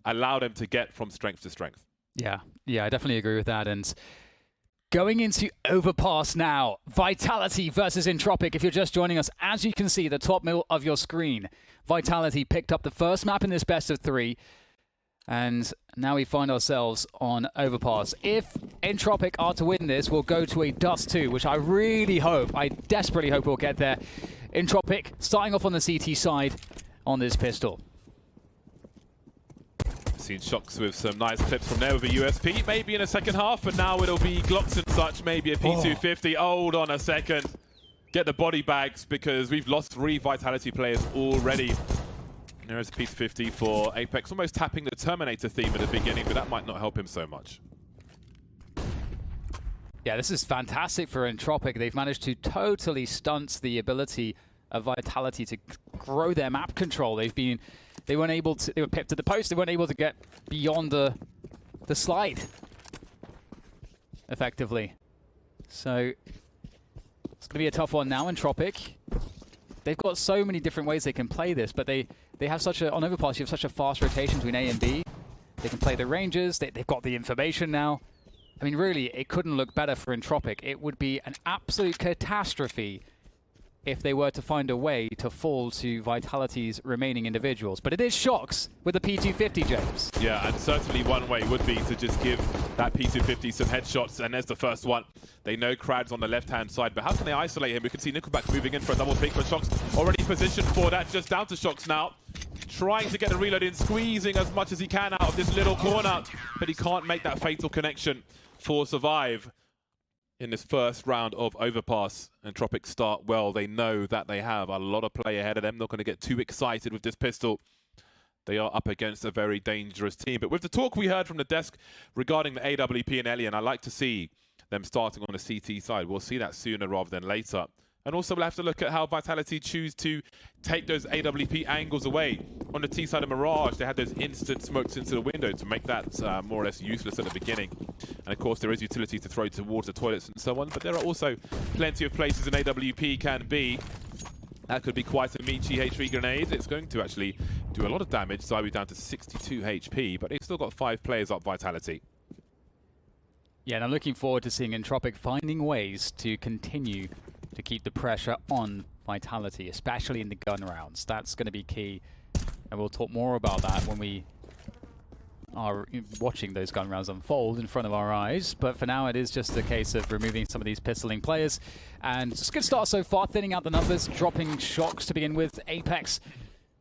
allow them to get from strength to strength. Yeah, I definitely agree with that. And going into Overpass now, Vitality versus Entropiq. If you're just joining us, as you can see, the top middle of your screen, Vitality picked up the first map in this best of 3. And now we find ourselves on Overpass. If Entropiq are to win this, we'll go to a Dust 2, which I really hope, I desperately hope we'll get there. Entropiq starting off on the CT side on this pistol. Seen shox with some nice clips from there with a USP, maybe in a second half, but now it'll be Glocks and such, maybe a P250. Hold on a second. Get the body bags because we've lost 3 Vitality players already. There is a P250 for Apex, almost tapping the Terminator theme at the beginning, but that might not help him so much. Yeah, this is fantastic for Entropiq. They've managed to totally stunt the ability of Vitality to grow their map control. They weren't able to, they were pipped to the post, they weren't able to get beyond the slide, effectively. So, it's going to be a tough one now, Entropiq. They've got so many different ways they can play this, but they have such a, on Overpass, you have such a fast rotation between A and B. They can play the ranges, they've got the information now. I mean, really, it couldn't look better for Entropiq. It would be an absolute catastrophe if they were to find a way to fall to Vitality's remaining individuals. But it is shox with the P250, James. Yeah, and certainly one way would be to just give that P250 some headshots, and there's the first one. They know Krad's on the left-hand side, but how can they isolate him? We can see NickelBack moving in for a double pick, but shox already positioned for that. Just down to shox now. Trying to get the reload in, squeezing as much as he can out of this little corner, but he can't make that fatal connection for Survive. In this first round of Overpass, Entropiq start well. They know that they have a lot of play ahead of them. Not going to get too excited with this pistol. They are up against a very dangerous team. But with the talk we heard from the desk regarding the AWP and Alien, I like to see them starting on the CT side. We'll see that sooner rather than later. And also we'll have to look at how Vitality choose to take those AWP angles away. On the T side of Mirage, they had those instant smokes into the window to make that more or less useless at the beginning. And of course there is utility to throw towards the toilets and so on, but there are also plenty of places an AWP can be. That could be quite a meaty HP grenade. It's going to actually do a lot of damage. ZywOo down to 62 HP, but they've still got 5 players up Vitality. Yeah, and I'm looking forward to seeing Entropiq finding ways to continue to keep the pressure on Vitality, especially in the gun rounds. That's going to be key, and we'll talk more about that when we are watching those gun rounds unfold in front of our eyes. But for now, it is just a case of removing some of these pistoling players. And it's a good start so far, thinning out the numbers, dropping shox to begin with. Apex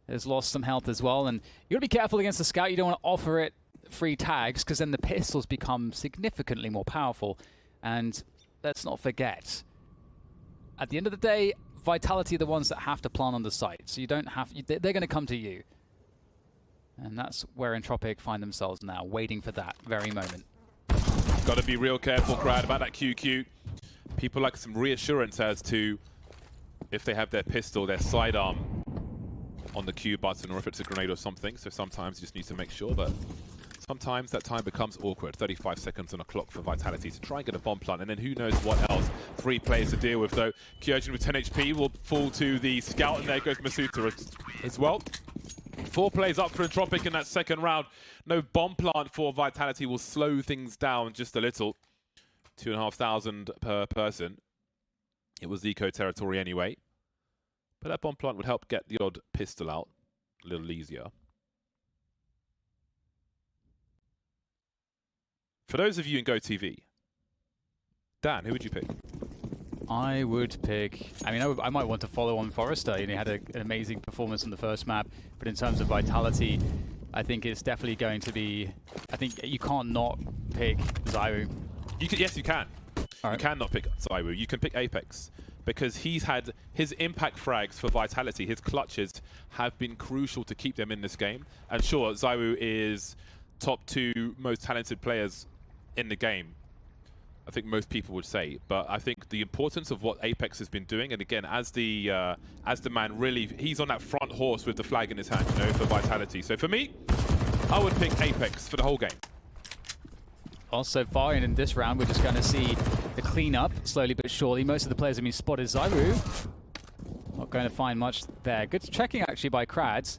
has lost some health as well, and you got to be careful against the scout. You don't want to offer it free tags, because then the pistols become significantly more powerful. And let's not forget, at the end of the day, Vitality are the ones that have to plant on the site. So you don't have, they're going to come to you. And that's where Entropiq find themselves now, waiting for that very moment. Got to be real careful, Krad, about that QQ. People like some reassurance as to if they have their pistol, their sidearm on the Q button, or if it's a grenade or something. So sometimes you just need to make sure, but sometimes that time becomes awkward. 35 seconds on a clock for Vitality to try and get a bomb plant, and then who knows what else. 3 players to deal with, though. Kyojin with 10 HP will fall to the scout, and there goes misutaaa as well. 4 plays up for Entropiq in that second round. No bomb plant for Vitality will slow things down just a little. 2,500 per person. It was eco territory anyway. But that bomb plant would help get the odd pistol out a little easier. For those of you in GoTV, Dan, who would you pick? I would pick, I mean, I might want to follow on Forrester. You know, he had an amazing performance on the first map, but in terms of Vitality, I think it's definitely going to be, I think you can't not pick ZywOo. Yes, you can. Right. You can not pick ZywOo. You can pick Apex, because he's had his impact frags for Vitality, his clutches have been crucial to keep them in this game. And sure, ZywOo is top 2 most talented players in the game, I think most people would say, but I think the importance of what Apex has been doing, and again, as the man really, he's on that front horse with the flag in his hand, you know, for Vitality. So for me, I would pick Apex for the whole game. Well, so far in this round, we're just going to see the cleanup slowly but surely. Most of the players have been spotted. ZywOo not going to find much there. Good checking actually by Krad.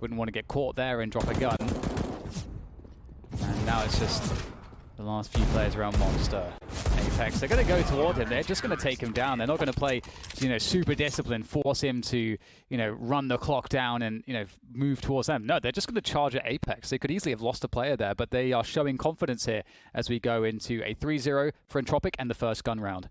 Wouldn't want to get caught there and drop a gun. And now it's just the last few players around Monster. Apex, they're going to go toward him. They're just going to take him down. They're not going to play, super disciplined, force him to, run the clock down and, move towards them. No, they're just going to charge at Apex. They could easily have lost a player there, but they are showing confidence here as we go into a 3-0 for Entropiq and the first gun round.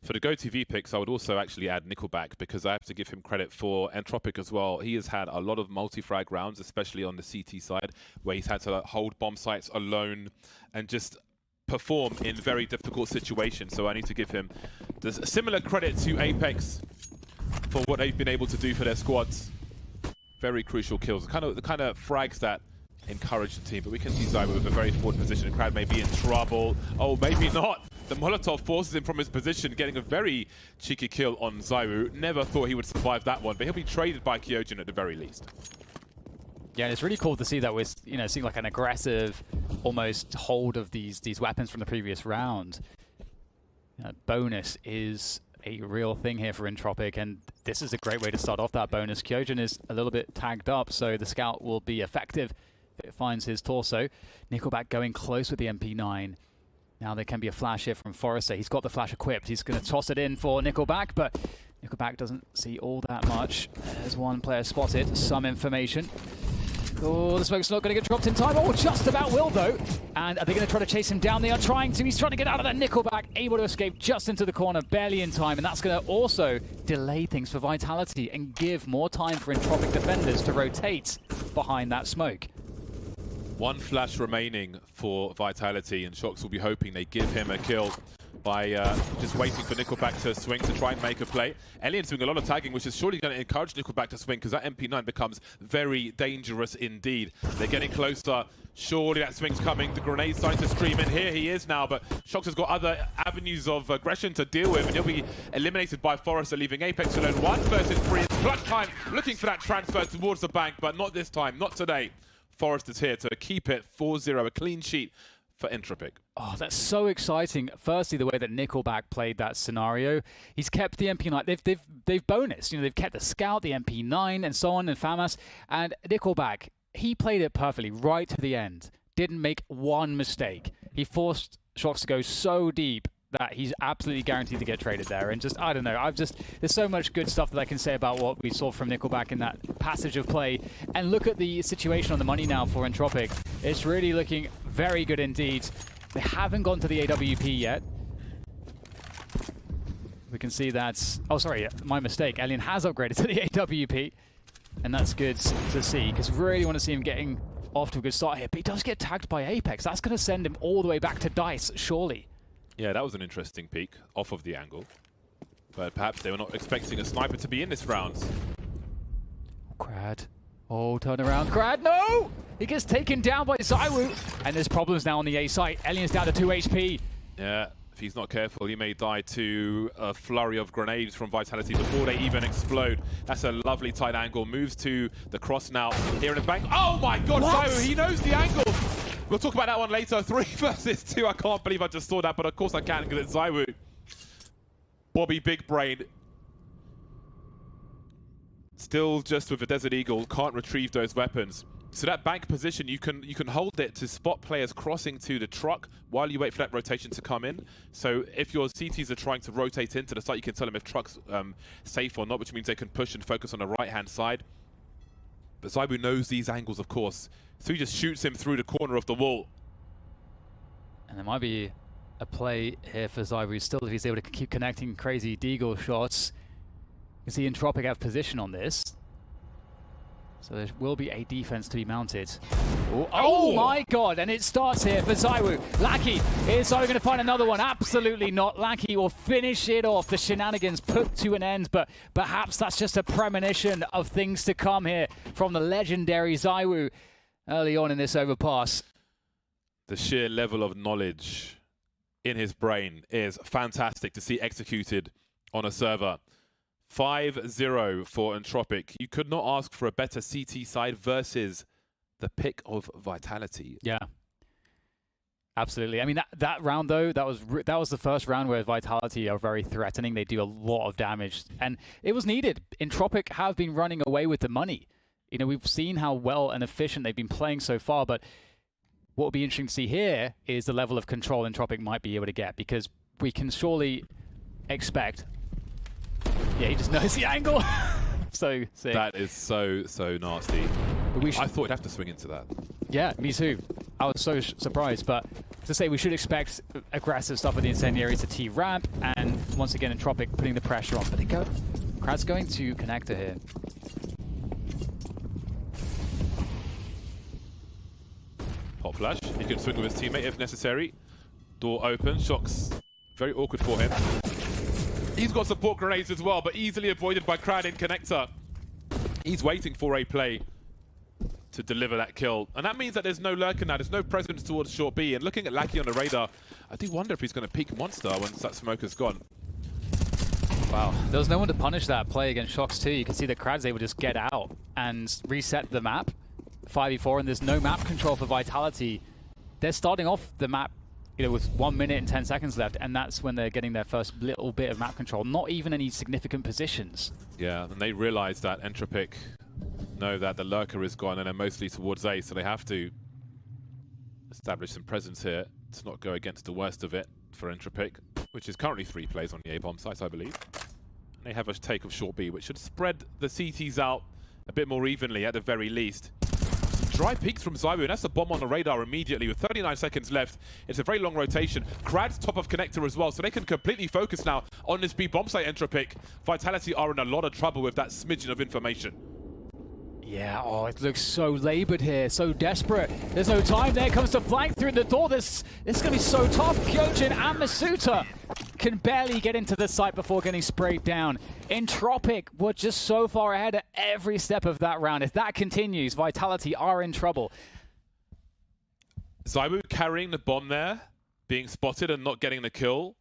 For the GoTV picks, I would also actually add NickelBack because I have to give him credit for Entropiq as well. He has had a lot of multi-frag rounds, especially on the CT side, where he's had to hold bomb sites alone and just perform in very difficult situations. So I need to give him a similar credit to Apex for what they've been able to do for their squads. Very crucial kills, the kind of frags that encourage the team. But we can see ZywOo with a very forward position. Krad may be in trouble. Oh, maybe not. The Molotov forces him from his position, getting a very cheeky kill on ZywOo. Never thought he would survive that one, but he'll be traded by Kyojin at the very least. Yeah, and it's really cool to see that we're, seeing like an aggressive, almost hold of these weapons from the previous round. Bonus is a real thing here for Entropiq, and this is a great way to start off that bonus. Kyojin is a little bit tagged up, so the scout will be effective if it finds his torso. NickelBack going close with the MP9. Now there can be a flash here from Forrester. He's got the flash equipped. He's going to toss it in for NickelBack, but NickelBack doesn't see all that much. There's one player spotted. Some information. Oh, the smoke's not going to get dropped in time. Oh, just about will, though. And are they going to try to chase him down? They are trying to. He's trying to get out of that. NickelBack able to escape just into the corner, barely in time. And that's going to also delay things for Vitality and give more time for Entropiq defenders to rotate behind that smoke. One flash remaining for Vitality, and shox will be hoping they give him a kill by just waiting for NickelBack to swing to try and make a play. Alien's doing a lot of tagging, which is surely going to encourage NickelBack to swing, because that MP9 becomes very dangerous indeed. They're getting closer. Surely that swing's coming. The grenade's starting to stream in. Here he is now, but shox has got other avenues of aggression to deal with, and he'll be eliminated by Forrester, leaving Apex alone. 1 versus 3. It's clutch time, looking for that transfer towards the bank, but not this time, not today. Forrester's here to keep it 4-0, a clean sheet for Entropiq. Oh, that's so exciting. Firstly, the way that NickelBack played that scenario. He's kept the MP9. They've bonused. They've kept the Scout, the MP9, and so on, and FAMAS. And NickelBack, he played it perfectly right to the end. Didn't make one mistake. He forced shox to go so deep that he's absolutely guaranteed to get traded there. And just, I don't know, there's so much good stuff that I can say about what we saw from NickelBack in that passage of play. And look at the situation on the money now for Entropiq. It's really looking very good indeed. They haven't gone to the AWP yet. We can see that's, oh sorry, my mistake. Alien has upgraded to the AWP. And that's good to see, because we really want to see him getting off to a good start here. But he does get tagged by Apex. That's going to send him all the way back to DICE, surely. Yeah, that was an interesting peek off of the angle. But perhaps they were not expecting a sniper to be in this round. Krad. Oh, turn around. Krad, no! He gets taken down by ZywOo. And there's problems now on the A site. Alien's down to 2 HP. Yeah, if he's not careful, he may die to a flurry of grenades from Vitality before they even explode. That's a lovely tight angle. Moves to the cross now. Here in the bank. Oh my god, ZywOo, he knows the angle! We'll talk about that one later. 3 versus 2. I can't believe I just saw that, but of course I can because it's ZywOo. Bobby Big Brain. Still just with a Desert Eagle, can't retrieve those weapons. So that bank position, you can hold it to spot players crossing to the truck while you wait for that rotation to come in. So if your CTs are trying to rotate into the site, you can tell them if truck's safe or not, which means they can push and focus on the right-hand side. But ZywOo knows these angles, of course. So he just shoots him through the corner of the wall. And there might be a play here for ZywOo still if he's able to keep connecting crazy deagle shots. You can see Entropiq have position on this. So there will be a defense to be mounted. Oh my god, and it starts here for ZywOo. Lackey, is ZywOo going to find another one? Absolutely not. Lackey will finish it off. The shenanigans put to an end, but perhaps that's just a premonition of things to come here from the legendary ZywOo early on in this overpass. The sheer level of knowledge in his brain is fantastic to see executed on a server. 5-0 for Entropiq. You could not ask for a better CT side versus the pick of Vitality. Yeah, absolutely. I mean, that round though, that was the first round where Vitality are very threatening. They do a lot of damage, and it was needed. Entropiq have been running away with the money. You know, we've seen how well and efficient they've been playing so far, but what will be interesting to see here is the level of control Entropiq might be able to get, because we can surely expect... Yeah, he just knows the angle. So sick. That is so nasty. But I thought he'd have to swing into that. Yeah, me too. I was so surprised, but to say we should expect aggressive stuff with the incendiary to T-ramp, and once again Entropiq putting the pressure on. But they go... Krad's going to connector here. Hot flash. He can swing with his teammate if necessary. Door open. Shox very awkward for him. He's got support grenades as well, but easily avoided by Krad in connector. He's waiting for a play to deliver that kill. And that means that there's no lurker now. There's no presence towards short B. And looking at Lackey on the radar, I do wonder if he's going to peek Monster once that smoke has gone. Wow. There was no one to punish that play against shox too. You can see that Krad's able to just get out and reset the map. 5v4, and there's no map control for Vitality. They're starting off the map, you know, with 1 minute and 10 seconds left, and that's when they're getting their first little bit of map control. Not even any significant positions. Yeah, and they realize that Entropiq know that the lurker is gone and they're mostly towards A, so they have to establish some presence here to not go against the worst of it for Entropiq, which is currently 3 plays on the A-bomb sites, I believe. And they have a take of short B, which should spread the CTs out a bit more evenly at the very least. Dry peeks from ZywOo, and that's the bomb on the radar immediately with 39 seconds left. It's a very long rotation. Krad's top of connector as well, so they can completely focus now on this B bomb site Entropiq. Vitality are in a lot of trouble with that smidgen of information. Yeah, oh, it looks so labored here, so desperate. There's no time there, comes to flank through the door. This is going to be so tough. Kyojin and misutaaa can barely get into the site before getting sprayed down. Entropiq were just so far ahead at every step of that round. If that continues, Vitality are in trouble. ZywOo carrying the bomb there, being spotted and not getting the kill,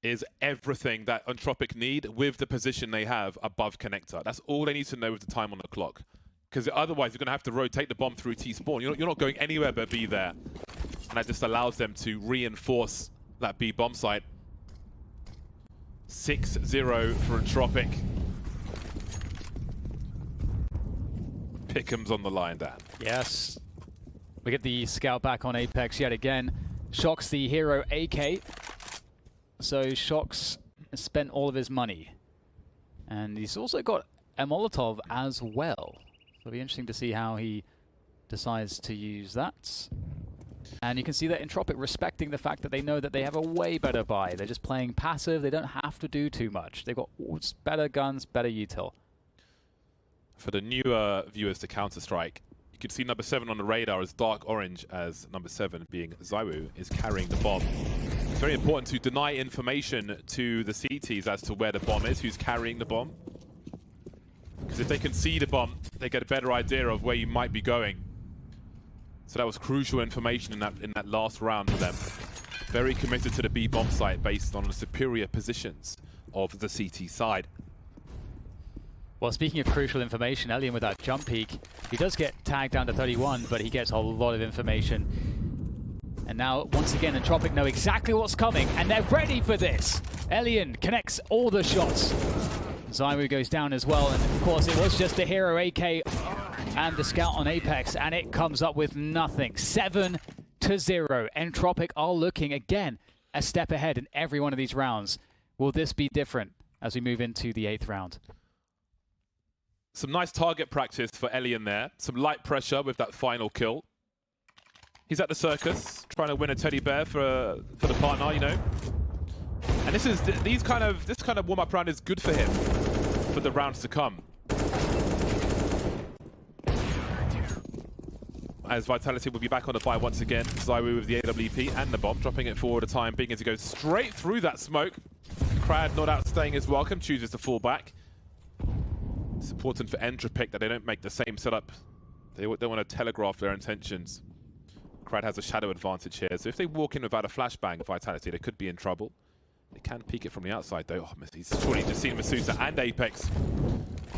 is everything that Entropiq need with the position they have above connector. That's all they need to know with the time on the clock. Because otherwise, you're going to have to rotate the bomb through T-spawn. You're not going anywhere but B there. And that just allows them to reinforce that B bomb site. 6-0 for Entropiq. Pickham's on the line, Dan. Yes. We get the scout back on Apex yet again. shox the hero AK. So shox spent all of his money. And he's also got a Molotov as well. So it'll be interesting to see how he decides to use that. And you can see that Entropiq respecting the fact that they know that they have a way better buy. They're just playing passive. They don't have to do too much. They've got better guns, better util. For the newer viewers to Counter-Strike, you can see number 7 on the radar as dark orange, as number 7 being ZywOo is carrying the bomb. It's very important to deny information to the CTs as to where the bomb is, who's carrying the bomb. Because if they can see the bomb, they get a better idea of where you might be going. So that was crucial information in that last round for them. Very committed to the B bomb site based on the superior positions of the CT side. Well, speaking of crucial information, Elian with that jump peek, he does get tagged down to 31, but he gets a lot of information. And now, once again, Entropiq know exactly what's coming, and they're ready for this. Elian connects all the shots. ZywOo goes down as well, and of course, it was just the hero AK and the scout on Apex, and it comes up with nothing. 7-0. Entropiq are looking, again, a step ahead in every one of these rounds. Will this be different as we move into the 8th round? Some nice target practice for Elian there. Some light pressure with that final kill. He's at the circus, trying to win a teddy bear for the partner, you know. And this kind of warm-up round is good for him for the rounds to come. As Vitality will be back on the buy once again. ZywOo with the AWP and the bomb, dropping it forward a time, being as he goes straight through that smoke. Krad not outstaying his welcome, chooses to fall back. It's important for Entropiq that they don't make the same setup. They don't want to telegraph their intentions. Krad has a shadow advantage here, so if they walk in without a flashbang of Vitality, they could be in trouble. They can peek it from the outside though. Oh, he's surely just seen misutaaa and Apex.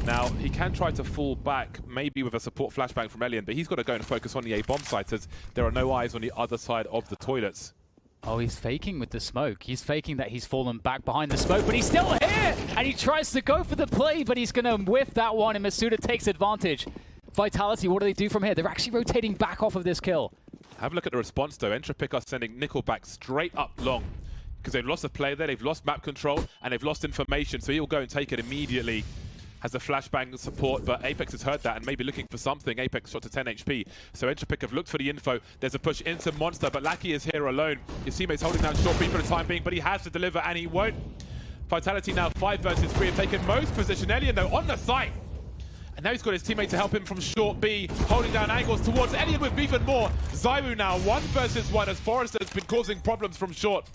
Now, he can try to fall back, maybe with a support flashbang from Elian, but he's got to go and focus on the A-bomb site as there are no eyes on the other side of the toilets. Oh, he's faking with the smoke. He's faking that he's fallen back behind the smoke, but he's still here! And he tries to go for the play, but he's going to whiff that one, and misutaaa takes advantage. Vitality, what do they do from here? They're actually rotating back off of this kill. Have a look at the response, though. Entropiq are sending NickelBack straight up long because they've lost a player there, they've lost map control, and they've lost information, so he'll go and take it immediately. Has a flashbang support, but Apex has heard that and maybe looking for something. Apex shot to 10 HP, so Entropiq have looked for the info. There's a push into Monster, but Lackey is here alone. His teammate's holding down short B for the time being, but he has to deliver, and he won't. Vitality now 5 versus 3 have taken most position. Elian, though, on the site. And now he's got his teammate to help him from short B, holding down angles towards Elian with even more. ZywOo now 1 versus 1 as Forrester has been causing problems from short.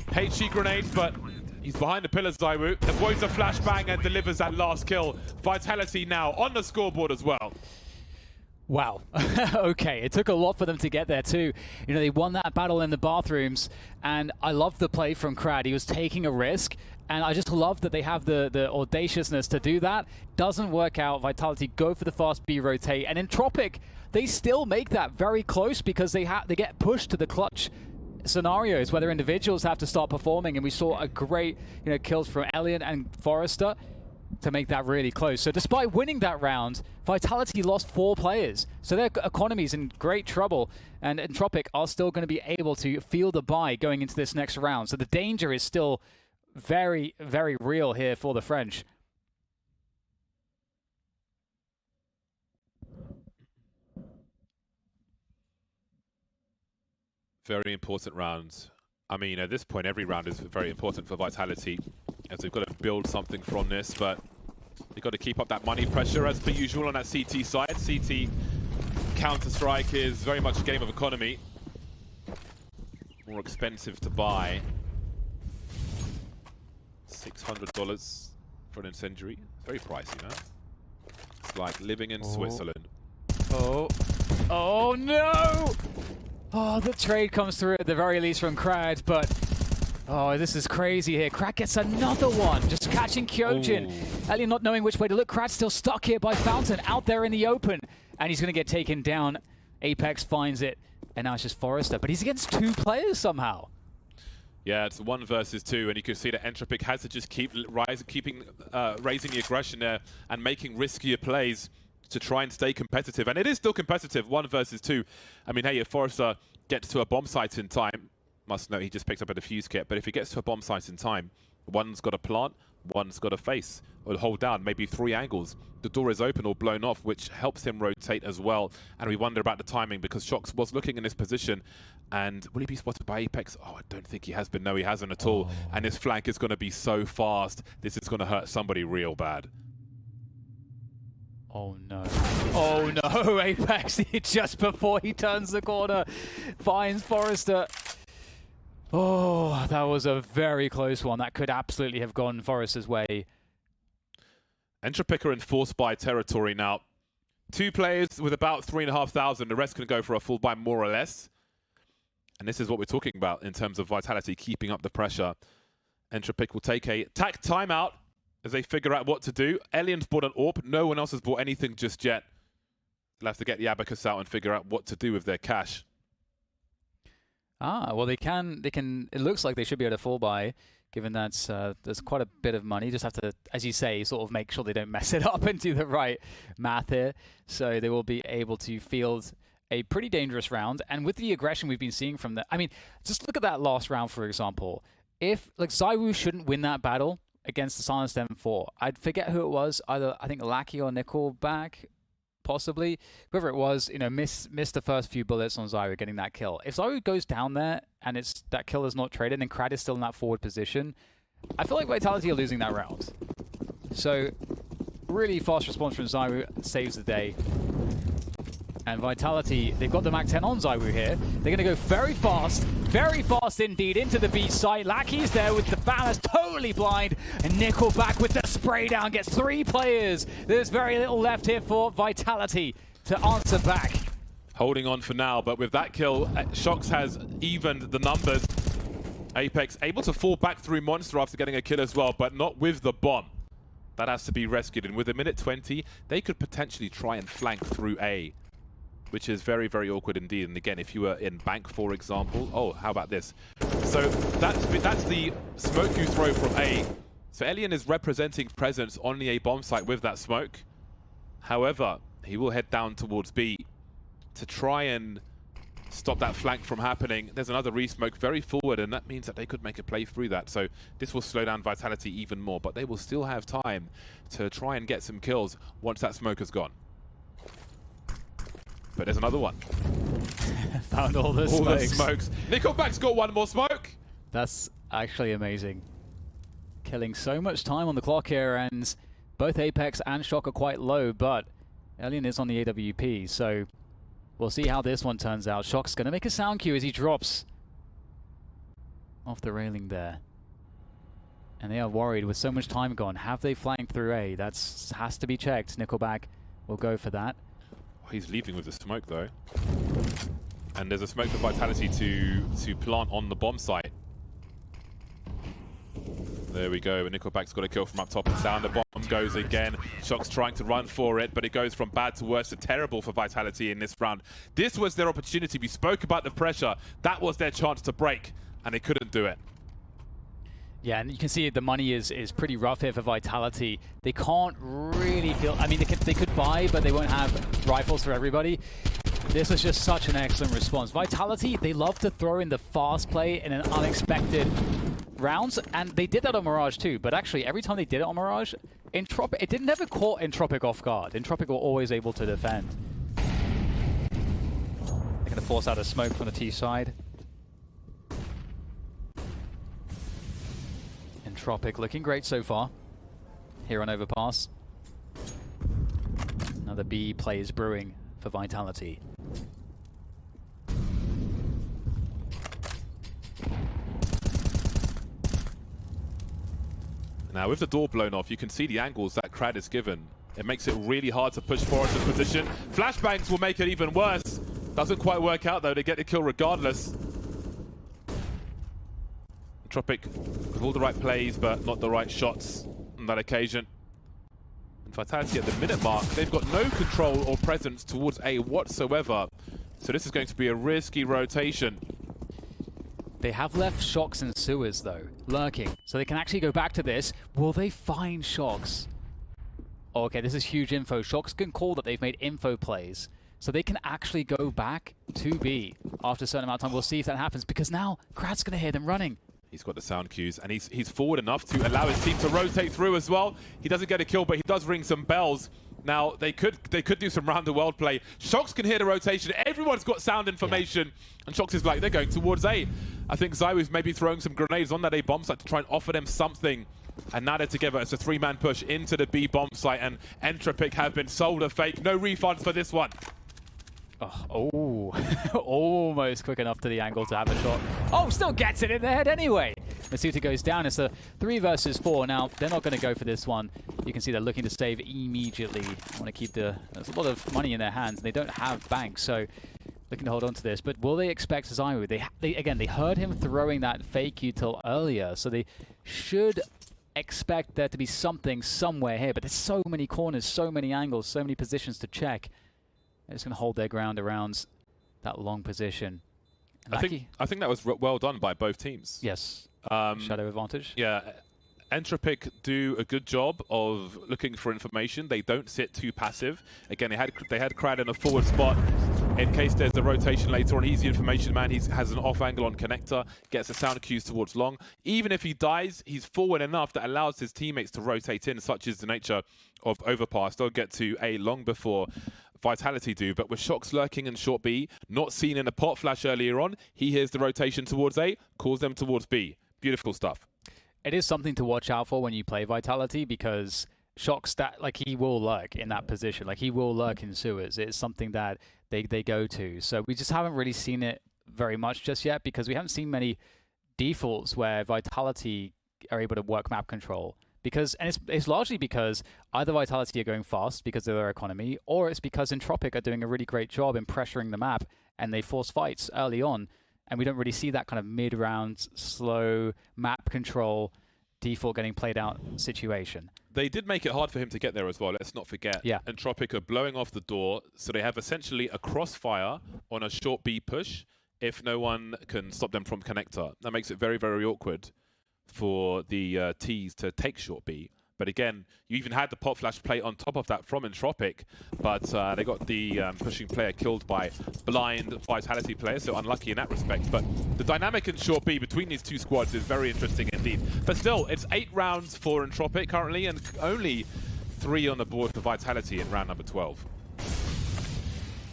HG grenades, but he's behind the pillars, ZywOo. Avoids a flashbang and delivers that last kill. Vitality now on the scoreboard as well. Wow. Okay, it took a lot for them to get there too. You know, they won that battle in the bathrooms, and I loved the play from Krad. He was taking a risk, and I just love that they have the audaciousness to do that. Doesn't work out. Vitality go for the fast B rotate, and Entropiq, they still make that very close because they get pushed to the clutch scenarios where their individuals have to start performing, and we saw a great kills from Elian and Forrester to make that really close. So despite winning that round, Vitality lost 4 players. So their economy's in great trouble, and Entropiq are still going to be able to feel the buy going into this next round. So the danger is still very, very real here for the French. Very important round. I mean, at this point, every round is very important for Vitality, as they've got to build something from this, but they've got to keep up that money pressure as per usual on that CT side. CT Counter-Strike is very much a game of economy. More expensive to buy. $600 for an incendiary. Very pricey, man. It's like living in Switzerland. Oh no! Oh, the trade comes through at the very least from Krad, but oh, this is crazy here. Krad gets another one, just catching Kyojin. Elian not knowing which way to look. Krad's still stuck here by Fountain, out there in the open, and he's going to get taken down. Apex finds it, and now it's just Forrester, but he's against 2 players somehow. Yeah, it's 1 versus 2, and you can see that Entropiq has to just keep raising the aggression there and making riskier plays to try and stay competitive. And it is still competitive, 1 versus 2. I mean, hey, if Forrester gets to a bomb site in time, must note he just picked up a defuse kit, but if he gets to a bomb site in time, one's got a plant, one's got a face, or hold down, maybe 3 angles. The door is open or blown off, which helps him rotate as well. And we wonder about the timing, because shox was looking in this position, and will he be spotted by Apex? Oh, I don't think he has been. No, he hasn't at all. And his flank is going to be so fast. This is going to hurt somebody real bad. Oh no. Oh no, Apex, just before he turns the corner, finds Forrester. Oh, that was a very close one. That could absolutely have gone Forrester's way. Entropiq are in force buy territory now. 2 players with about 3,500. The rest can go for a full buy more or less. And this is what we're talking about in terms of Vitality keeping up the pressure. Entropiq will take a tack timeout as they figure out what to do. Elian's bought an AWP. No one else has bought anything just yet. They'll have to get the abacus out and figure out what to do with their cash. Ah, well, they can. It looks like they should be able to full buy, given that there's quite a bit of money. Just have to, as you say, sort of make sure they don't mess it up and do the right math here. So they will be able to field a pretty dangerous round. And with the aggression we've been seeing from the, I mean, just look at that last round, for example. If, like, ZywOo shouldn't win that battle against the Silenced M4. I'd forget who it was, either I think Lackey or NickelBack, possibly. Whoever it was, missed the first few bullets on ZywOo getting that kill. If ZywOo goes down there and that kill is not traded and Krad is still in that forward position, I feel like Vitality are losing that round. So, really fast response from ZywOo saves the day. And Vitality, they've got the MAC-10 on ZywOo here. They're going to go very fast indeed, into the B site. Lackey's there with the banners totally blind, and NickelBack with the spray down gets 3 players. There's very little left here for Vitality to answer back. Holding on for now, but with that kill, shox has evened the numbers. Apex able to fall back through Monster after getting a kill as well, but not with the bomb. That has to be rescued, and with a minute 20, they could potentially try and flank through A. which is very, very awkward indeed. And again, if you were in bank, for example, oh, how about this? So that's the smoke you throw from A. So Elian is representing presence on the A bomb site with that smoke. However, he will head down towards B to try and stop that flank from happening. There's another re-smoke very forward, and that means that they could make a play through that. So this will slow down Vitality even more, but they will still have time to try and get some kills once that smoke is gone. But there's another one. Found all the smokes. NickelBack's got one more smoke. That's actually amazing. Killing so much time on the clock here, and both Apex and Shock are quite low, but Elian is on the AWP, so we'll see how this one turns out. Shock's going to make a sound cue as he drops off the railing there. And they are worried with so much time gone. Have they flanked through A? That has to be checked. NickelBack will go for that. He's leaving with the smoke though. And there's a smoke for Vitality to plant on the bomb site. There we go, and NickelBack's got a kill from up top and down. The bomb goes again. Shox trying to run for it, but it goes from bad to worse to terrible for Vitality in this round. This was their opportunity. We spoke about the pressure. That was their chance to break, and they couldn't do it. Yeah, and you can see the money is pretty rough here for Vitality. They can't really feel... I mean, they could buy, but they won't have rifles for everybody. This was just such an excellent response. Vitality, they love to throw in the fast play in an unexpected rounds, and they did that on Mirage too, but actually every time they did it on Mirage, Entropiq, it never caught Entropiq off guard. Entropiq were always able to defend. They're going to force out a smoke from the T side. Entropiq looking great so far here on Overpass. Another B play is brewing for Vitality. Now with the door blown off, you can see the angles that Krad is given. It makes it really hard to push forward to position. Flashbangs will make it even worse. Doesn't quite work out though, they get the kill regardless. Entropiq with all the right plays, but not the right shots on that occasion. And Vitality at the minute mark, they've got no control or presence towards A whatsoever. So this is going to be a risky rotation. They have left Shox and Sewers though, lurking. So they can actually go back to this. Will they find Shox? Oh, okay, this is huge info. Shox can call that they've made info plays. So they can actually go back to B after a certain amount of time. We'll see if that happens, because now Krad's going to hear them running. He's got the sound cues, and he's forward enough to allow his team to rotate through as well. He doesn't get a kill, but he does ring some bells. Now, they could do some round-the-world play. Shox can hear the rotation. Everyone's got sound information, and Shox is like, they're going towards A. I think ZywOo's maybe throwing some grenades on that A bomb site to try and offer them something. And now they're together. It's a three-man push into the B bomb site, and Entropiq have been sold a fake. No refunds for this one. Oh, almost quick enough to the angle to have a shot. Oh, still gets it in the head anyway. misutaaa goes down. It's a 3 versus 4. Now, they're not going to go for this one. You can see they're looking to save immediately. Want to keep there's a lot of money in their hands. They don't have banks, so looking to hold on to this. But will they expect ZywOo? Again, they heard him throwing that fake util earlier, so they should expect there to be something somewhere here. But there's so many corners, so many angles, so many positions to check. They're just going to hold their ground around that long position. I think that was well done by both teams. Yes. Shadow advantage. Yeah. Entropiq do a good job of looking for information. They don't sit too passive. Again, they had Krad in a forward spot. In case there's a rotation later on, he's the information man. He has an off angle on connector, gets the sound cues towards long. Even if he dies, he's forward enough that allows his teammates to rotate in, such is the nature of Overpass. They'll get to A long before Vitality do, but with Shox lurking in short B, not seen in a pot flash earlier on, he hears the rotation towards A, calls them towards B. Beautiful stuff. It is something to watch out for when you play Vitality, because Shox, he will lurk in that position. Like, he will lurk in sewers. It's something that they go to. So we just haven't really seen it very much just yet, because we haven't seen many defaults where Vitality are able to work map control. And it's largely because either Vitality are going fast because of their economy, or it's because Entropiq are doing a really great job in pressuring the map, and they force fights early on, and we don't really see that kind of mid-round, slow map control default getting played out situation. They did make it hard for him to get there as well, let's not forget. Yeah. Entropiq are blowing off the door, so they have essentially a crossfire on a short B push if no one can stop them from connector. That makes it very, very awkward for the T's to take short B. But again, you even had the pop flash play on top of that from Entropiq, but they got the pushing player killed by blind Vitality player, so unlucky in that respect. But the dynamic in short B between these two squads is very interesting indeed. But still, it's 8 rounds for Entropiq currently, and only 3 on the board for Vitality in round number 12.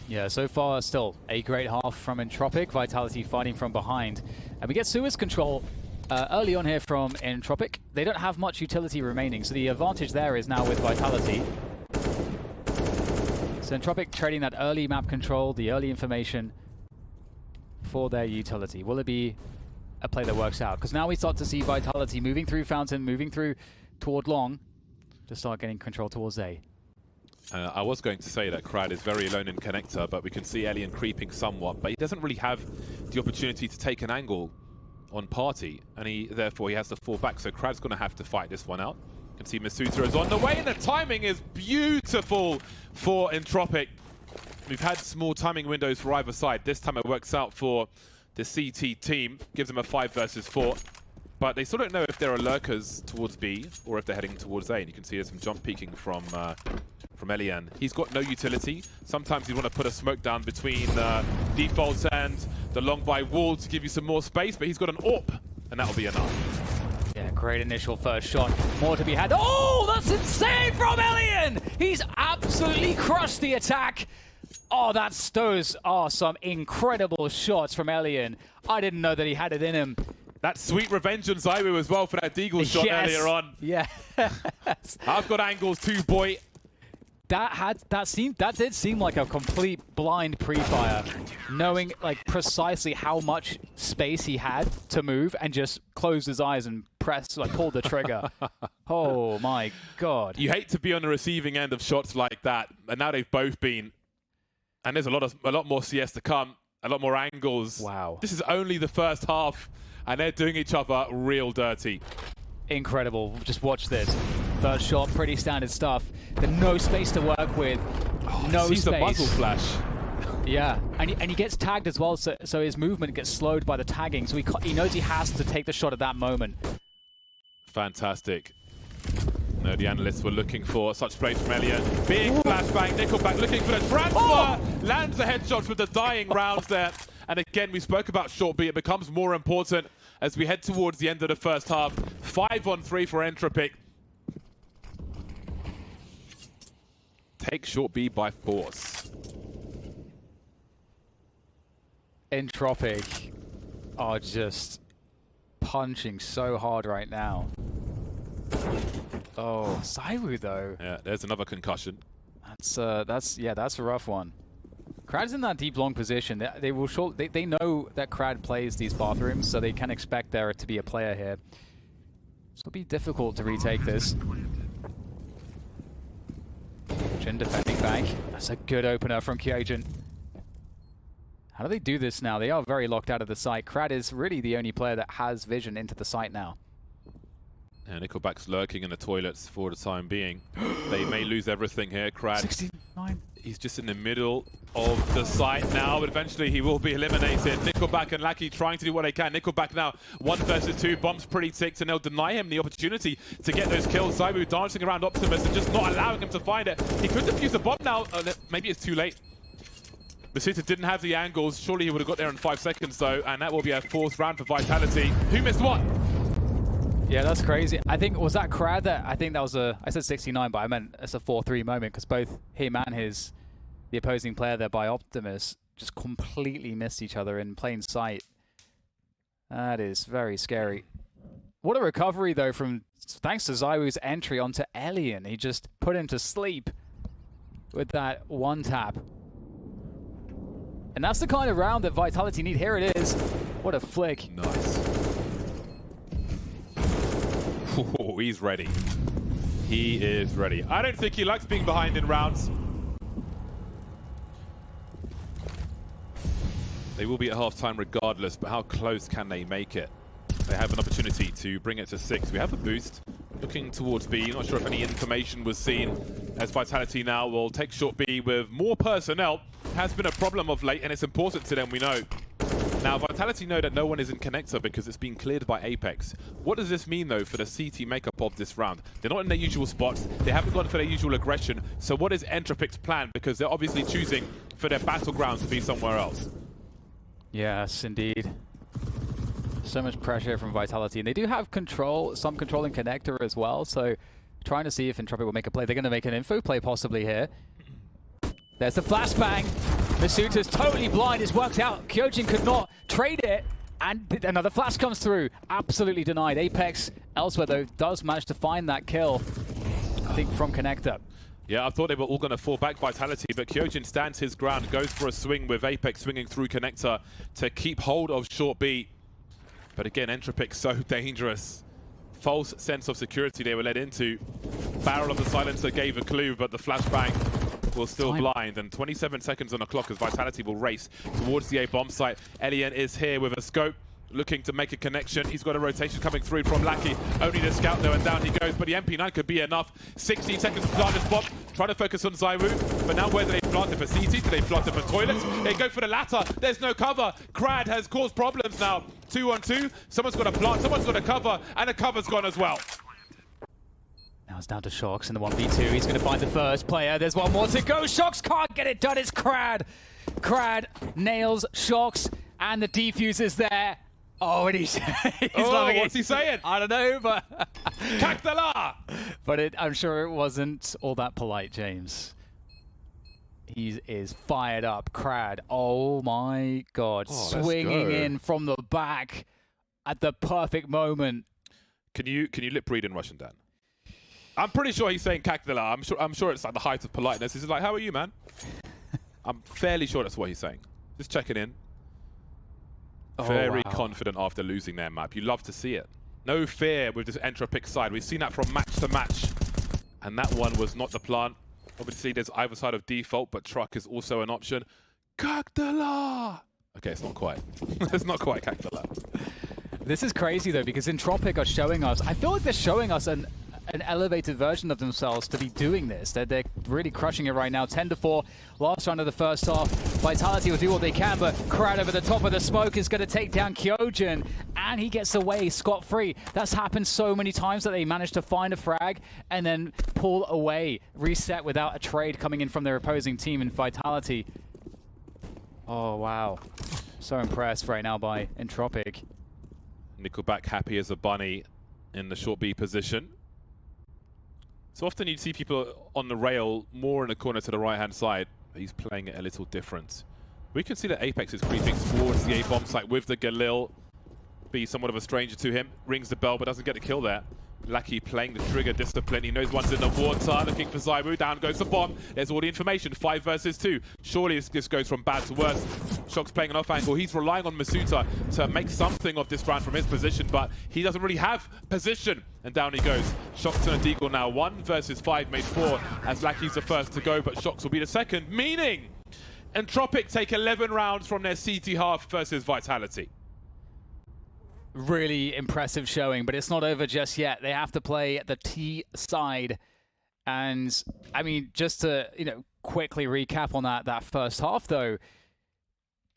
Yeah, so far still a great half from Entropiq. Vitality fighting from behind. And we get Suez control early on here from Entropiq. They don't have much utility remaining, so the advantage there is now with Vitality. So Entropiq trading that early map control, the early information for their utility. Will it be a play that works out? Because now we start to see Vitality moving through Fountain, moving through toward Long to start getting control towards A. I was going to say that Krad is very alone in connector, but we can see Alien creeping somewhat, but he doesn't really have the opportunity to take an angle on Party, and therefore he has to fall back, so Krad's going to have to fight this one out. You can see misutaaa is on the way, and the timing is beautiful for Entropiq. We've had small timing windows for either side. This time it works out for the CT team, gives them a 5 versus 4. But they still don't know if there are lurkers towards B or if they're heading towards A. And you can see there's some jump peeking from Elian. He's got no utility. Sometimes you want to put a smoke down between defaults and the long by wall to give you some more space, but he's got an AWP, and that'll be enough. Yeah, great initial first shot. More to be had. Oh, that's insane from Elian! He's absolutely crushed the attack. Oh, those are some incredible shots from Elian. I didn't know that he had it in him. That sweet revenge on ZywOo as well for that deagle shot earlier on. Yeah. I've got angles too, boy. That did seem like a complete blind pre-fire, knowing like precisely how much space he had to move and just closed his eyes and pulled the trigger. Oh my god. You hate to be on the receiving end of shots like that, and now they've both been. And there's a lot more CS to come, a lot more angles. Wow. This is only the first half, and they're doing each other real dirty. Incredible. Just watch this. First shot, pretty standard stuff. There's no space to work with. No space. Sees the muzzle flash. Yeah, and he gets tagged as well, so his movement gets slowed by the tagging. So he knows he has to take the shot at that moment. Fantastic. No, the analysts were looking for such plays from Elliot. Big flashbang, NickelBack looking for the transfer. Oh! Lands the headshots with the dying rounds there. And again, we spoke about short B. It becomes more important as we head towards the end of the first half. 5-on-3 for Entropiq. Take short B by force. Entropiq are just punching so hard right now. Oh, ZywOo though. Yeah, there's another concussion. That's a rough one. Krad's in that deep long position. They know that Krad plays these bathrooms, so they can expect there to be a player here. So it'll be difficult to retake this. Kyojin defending back. That's a good opener from Kyojin. How do they do this now? They are very locked out of the site. Krad is really the only player that has vision into the site now. Yeah, NickelBack's lurking in the toilets for the time being. They may lose everything here. Krad, 69. He's just in the middle of the site now, but eventually he will be eliminated. NickelBack and Lackey trying to do what they can. NickelBack now 1 versus 2. Bomb's pretty ticked, and they'll deny him the opportunity to get those kills. ZywOo dancing around Optimus and just not allowing him to find it. He could defuse the bomb now. Maybe it's too late. misutaaa didn't have the angles. Surely he would have got there in 5 seconds, though, and that will be a 4th round for Vitality. Who missed what? Yeah, that's crazy. I think, was that Krad that, I think that was I said 69, but I meant it's a 4-3 moment because both him and the opposing player there by Optimus just completely missed each other in plain sight. That is very scary. What a recovery though thanks to ZywOo's entry onto Elian. He just put him to sleep with that one tap. And that's the kind of round that Vitality need. Here it is. What a flick. Nice. Oh, he's ready. He is ready. I don't think he likes being behind in rounds. They will be at halftime regardless, but how close can they make it? they have an opportunity to bring it to 6. We have a boost looking towards B. Not sure if any information was seen, as Vitality now will take short B with more personnel. Has been a problem of late, and it's important to them, we know. Now, Vitality know that no one is in connector because it's been cleared by Apex. What does this mean, though, for the CT makeup of this round? They're not in their usual spots. They haven't gone for their usual aggression. So what is Entropiq's plan? Because they're obviously choosing for their battlegrounds to be somewhere else. Yes, indeed. So much pressure from Vitality. And they do have control, some control in connector as well. So trying to see if Entropiq will make a play. They're going to make an info play possibly here. There's the flashbang. misutaaa's totally blind. It's worked out. Kyojin could not trade it. And another flash comes through. Absolutely denied. Apex elsewhere, though, does manage to find that kill, I think, from connector. Yeah, I thought they were all going to fall back Vitality, but Kyojin stands his ground, goes for a swing with Apex swinging through connector to keep hold of short B. But again, Entropiq so dangerous. False sense of security they were led into. Barrel of the silencer gave a clue, but the flashbang will still blind. And 27 seconds on the clock as Vitality will race towards the A bomb site. Elian is here with a scope, looking to make a connection. He's got a rotation coming through from Lackey. Only the scout though, and down he goes. But the MP9 could be enough. 16 seconds to plant this bomb. Trying to focus on ZywOo. But now where do they plant it? For CT? Do they plant it for toilets? They go for the latter. There's no cover. Krad has caused problems now. 2-on-2. Someone's got to plant. Someone's got to cover. And the cover's gone as well. Now it's down to shox in the 1v2. He's going to find the first player. There's one more to go. shox can't get it done. It's Krad. Krad nails shox. And the defuse is there. Oh, and he's loving it. What's he saying? I don't know, but... Kaktala! But I'm sure it wasn't all that polite, James. He is fired up. Krad, oh my god. Swinging in from the back at the perfect moment. Can you lip read in Russian, Dan? I'm pretty sure he's saying Kaktala. I'm sure it's like the height of politeness. He's like, how are you, man? I'm fairly sure that's what he's saying. Just checking in. Very confident after losing their map. You love to see it. No fear with this Entropiq side. We've seen that from match to match. And that one was not the plan. Obviously, there's either side of default, but truck is also an option. Kaktala! Okay, it's not quite. It's not quite Kaktala. This is crazy, though, because Entropiq are showing us... I feel like they're showing us an elevated version of themselves to be doing this. They're really crushing it right now. 10-4, last round of the first half. Vitality will do what they can, but Krad over the top of the smoke is going to take down Kyojin, and he gets away scot-free. That's happened so many times that they managed to find a frag and then pull away, reset without a trade coming in from their opposing team in Vitality. Oh, wow. So impressed right now by Entropiq. NickelBack happy as a bunny in the short B position. So often you'd see people on the rail more in the corner to the right-hand side. He's playing it a little different. We can see that Apex is creeping towards the A-bomb site with the Galil. Be somewhat of a stranger to him. Rings the bell, but doesn't get the kill there. Lackey playing the trigger discipline. He knows one's in the water. Looking for ZywOo. Down goes the bomb. There's all the information. 5 versus 2. Surely this goes from bad to worse. shox playing an off angle. He's relying on misutaaa to make something of this round from his position, but he doesn't really have position. And down he goes. shox and a deagle now. 1 versus 5 made 4 as Lackey's the first to go, but shox will be the second. Meaning Entropiq take 11 rounds from their CT half versus Vitality. Really impressive showing, but it's not over just yet. They have to play the T side. And I mean, just to, quickly recap on that first half though,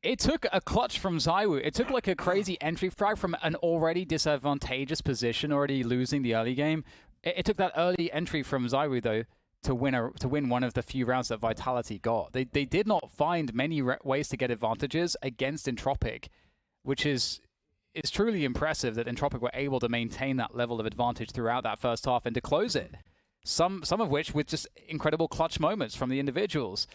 it took a clutch from ZywOo. It took like a crazy entry frag from an already disadvantageous position, already losing the early game. It took that early entry from ZywOo though to win one of the few rounds that Vitality got. They did not find many ways to get advantages against Entropiq, which is... It's truly impressive that Entropiq were able to maintain that level of advantage throughout that first half and to close it. Some of which with just incredible clutch moments from the individuals.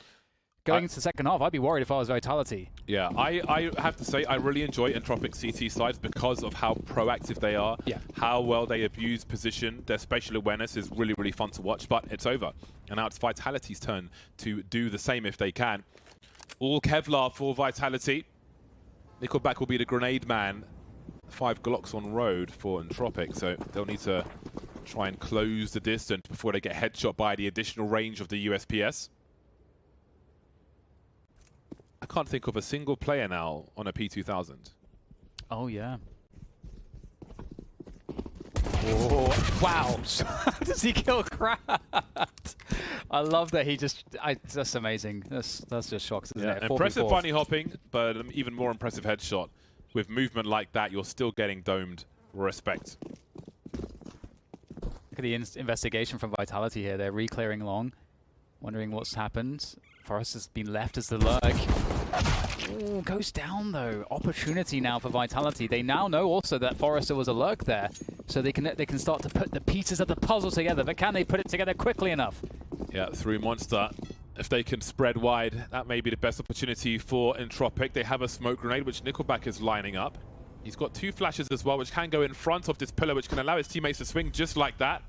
Going into the second half, I'd be worried if I was Vitality. Yeah, I have to say I really enjoy Entropiq CT sides because of how proactive they are, how well they abuse position. Their spatial awareness is really, really fun to watch, but it's over. And now it's Vitality's turn to do the same if they can. All Kevlar for Vitality. NickelBack will be the grenade man. 5 Glocks on road for Entropiq, so they'll need to try and close the distance before they get headshot by the additional range of the USPS. I can't think of a single player now on a P2000. Oh yeah. Oh, wow. Does he kill Krad? I love that he just... that's amazing. That's just shox, isn't it? Impressive bunny hopping, but an even more impressive headshot. With movement like that, you're still getting domed. Respect. Look at the investigation from Vitality here. They're re-clearing long, wondering what's happened. Forrest has been left as the lurk. Ooh, goes down though. Opportunity now for Vitality. They now know also that Forrester was a lurk there, so they can start to put the pieces of the puzzle together. But can they put it together quickly enough? Yeah, through Monster. If they can spread wide, that may be the best opportunity for Entropiq. They have a smoke grenade, which NickelBack is lining up. He's got 2 flashes as well, which can go in front of this pillar, which can allow his teammates to swing just like that.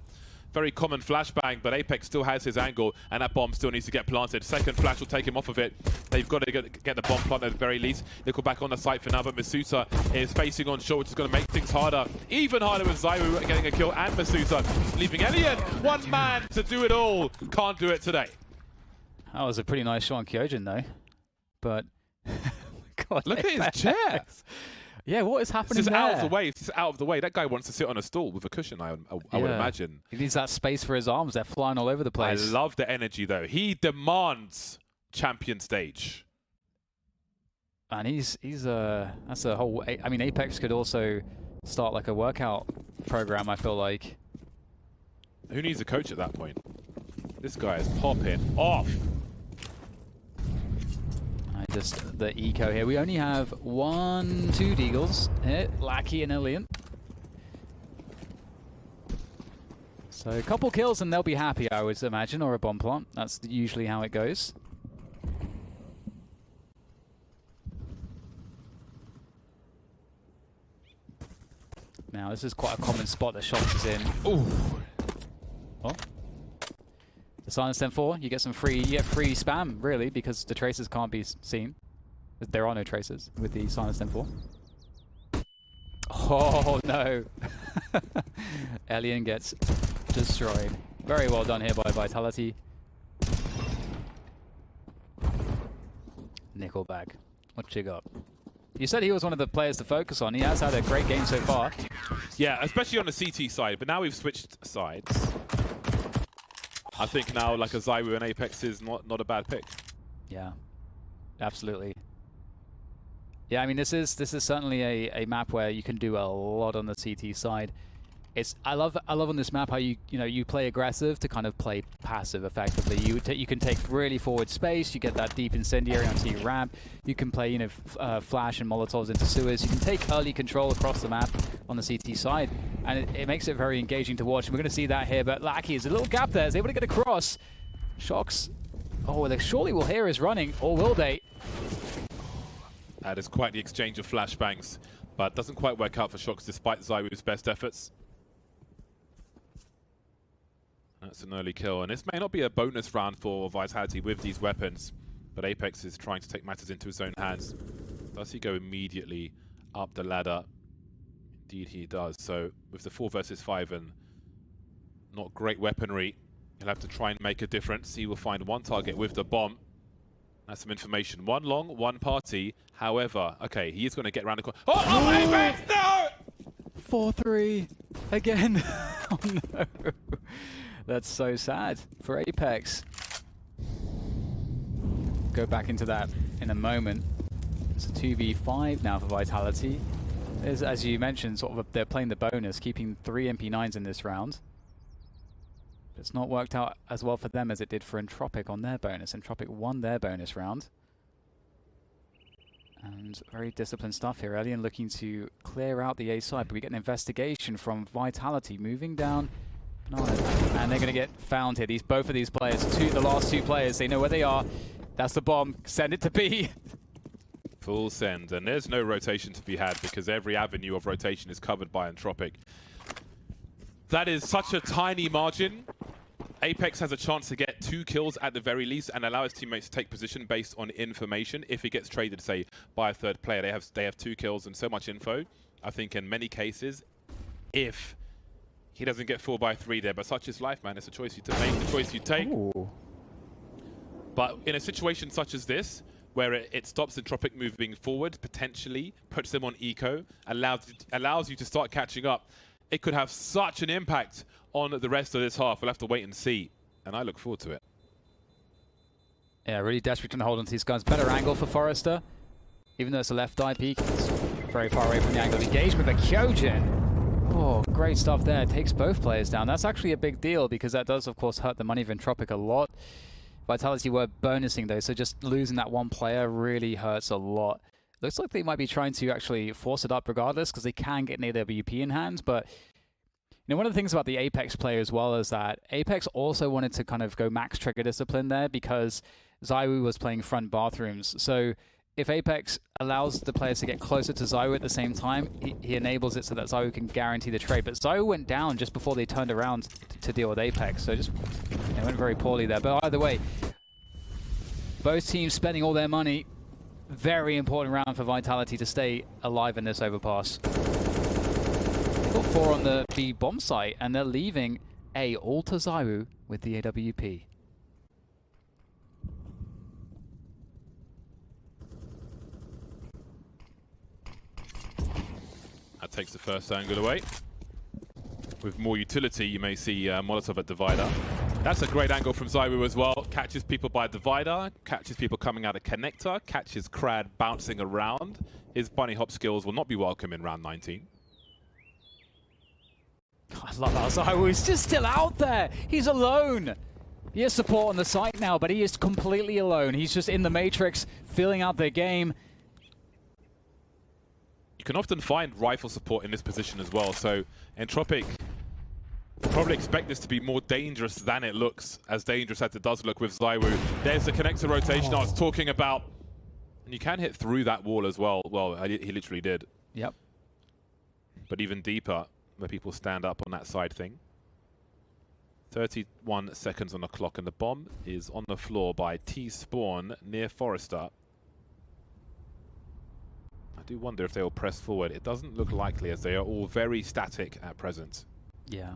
Very common flashbang, but Apex still has his angle, and that bomb still needs to get planted. Second flash will take him off of it. They've got to get the bomb planted at the very least. NickelBack on the site for now, but misutaaa is facing on short, which is going to make things harder. Even harder with ZywOo getting a kill, and misutaaa leaving Elian. One man to do it all. Can't do it today. That was a pretty nice shot on Kyojin though. But, God, look at his chair. Yeah, what is happening there? out of the way. It's just out of the way. That guy wants to sit on a stool with a cushion, I would imagine. He needs that space for his arms. They're flying all over the place. I love the energy, though. He demands champion stage. And that's a whole... I mean, Apex could also start like a workout program, I feel like. Who needs a coach at that point? This guy is popping off. Just the eco here. We only have 2 Deagles here, Lackey and Elian. So a couple kills and they'll be happy, I would imagine, or a bomb plant. That's usually how it goes. Now this is quite a common spot that shox is in. Ooh. Oh. The silence 10-4, you get free spam, really, because the traces can't be seen. There are no traces with the silence 10-4. Oh, no. Elian gets destroyed. Very well done here by Vitality. NickelBack, what you got? You said he was one of the players to focus on. He has had a great game so far. Yeah, especially on the CT side, but now we've switched sides. I think now like a ZywOo and Apex is not a bad pick. Yeah, absolutely. Yeah, I mean this is certainly a map where you can do a lot on the CT side. I love on this map how you play aggressive to kind of play passive effectively. You can take really forward space. You get that deep incendiary onto your ramp. You can play flash and molotovs into sewers. You can take early control across the map on the CT side, and it makes it very engaging to watch. And we're going to see that here, but Lackey is a little gap there. Is able to get across. shox. Oh, they surely will hear is running, or will they? That is quite the exchange of flashbangs, but doesn't quite work out for shox despite ZywOo's best efforts. That's an early kill, and this may not be a bonus round for Vitality with these weapons, but Apex is trying to take matters into his own hands. Does he go immediately up the ladder? Indeed he does. So with the 4 versus 5 and not great weaponry, he'll have to try and make a difference. He will find one target with the bomb. That's some information. 1 long, 1 party. However, okay, he is going to get around the corner. Oh, Apex, no! 4-3 again. Oh no. That's so sad for Apex. Go back into that in a moment. It's a 2v5 now for Vitality. As you mentioned, they're playing the bonus, keeping 3 MP9s in this round. It's not worked out as well for them as it did for Entropiq on their bonus. Entropiq won their bonus round. And very disciplined stuff here. Elian looking to clear out the A side, but we get an investigation from Vitality moving down. And they're going to get found here. Both of these players, the last 2 players, they know where they are. That's the bomb. Send it to B. Full send, and there's no rotation to be had because every avenue of rotation is covered by Entropiq. That is such a tiny margin. Apex has a chance to get 2 kills at the very least and allow his teammates to take position based on information. If he gets traded, say, by a 3rd player, they have 2 kills and so much info. I think in many cases, if he doesn't get 4 by 3 there, but such is life, man. It's a choice you to make, the choice you take. Ooh. But in a situation such as this, where it stops Entropiq moving forward, potentially puts them on eco, allows you to start catching up. it could have such an impact on the rest of this half. We'll have to wait and see, and I look forward to it. Yeah, really desperate to hold on to these guys. Better angle for Forrester. Even though it's a left eye peak, it's very far away from the angle of engagement, but Kyojin, oh, great stuff there. Takes both players down. That's actually a big deal because that does, of course, hurt the money of Entropiq a lot. Vitality were bonusing, though, so just losing that one player really hurts a lot. Looks like they might be trying to actually force it up regardless because they can get an AWP in hand, but you know, one of the things about the Apex player as well is that Apex also wanted to kind of go max trigger discipline there because ZywOo was playing front bathrooms. So if Apex allows the players to get closer to ZywOo at the same time, he enables it so that ZywOo can guarantee the trade. But ZywOo went down just before they turned around to deal with Apex, so just it went very poorly there. But either way, both teams spending all their money. Very important round for Vitality to stay alive in this overpass. Got 4 on the B bomb site, and they're leaving A all to ZywOo with the AWP. That takes the first angle away. With more utility, you may see Molotov at Divider. That's a great angle from ZywOo as well. Catches people by Divider, catches people coming out of Connector, catches Krad bouncing around. His bunny hop skills will not be welcome in round 19. I love how ZywOo is just still out there. He's alone. He has support on the site now, but he is completely alone. He's just in the Matrix, filling out their game. You can often find rifle support in this position as well, so Entropiq probably expect this to be more dangerous than it looks, as dangerous as it does look with ZywOo. There's the connector rotation I was talking about. And you can hit through that wall as well. Well, he literally did. Yep. But even deeper, where people stand up on that side thing. 31 seconds on the clock, and the bomb is on the floor by T-Spawn near Forrester. I do wonder if they will press forward. It doesn't look likely, as they are all very static at present. Yeah.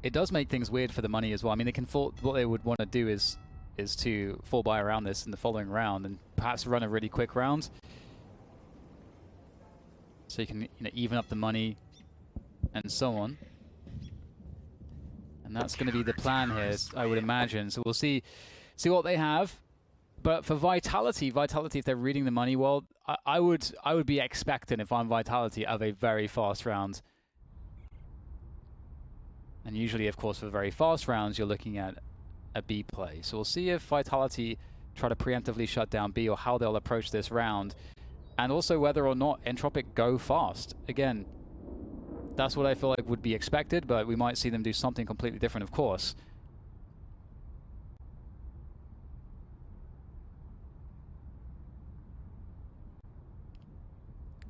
It does make things weird for the money as well. I mean, they can what they would want to do is to fall by around this in the following round and perhaps run a really quick round, so you can even up the money and so on. And that's going to be the plan here, I would imagine. So we'll see what they have. But for Vitality, if they're reading the money well, I would be expectant, if I'm Vitality, of a very fast round. And usually, of course, for very fast rounds, you're looking at a B play. So we'll see if Vitality try to preemptively shut down B, or how they'll approach this round. And also whether or not Entropiq go fast. Again, that's what I feel like would be expected, but we might see them do something completely different, of course.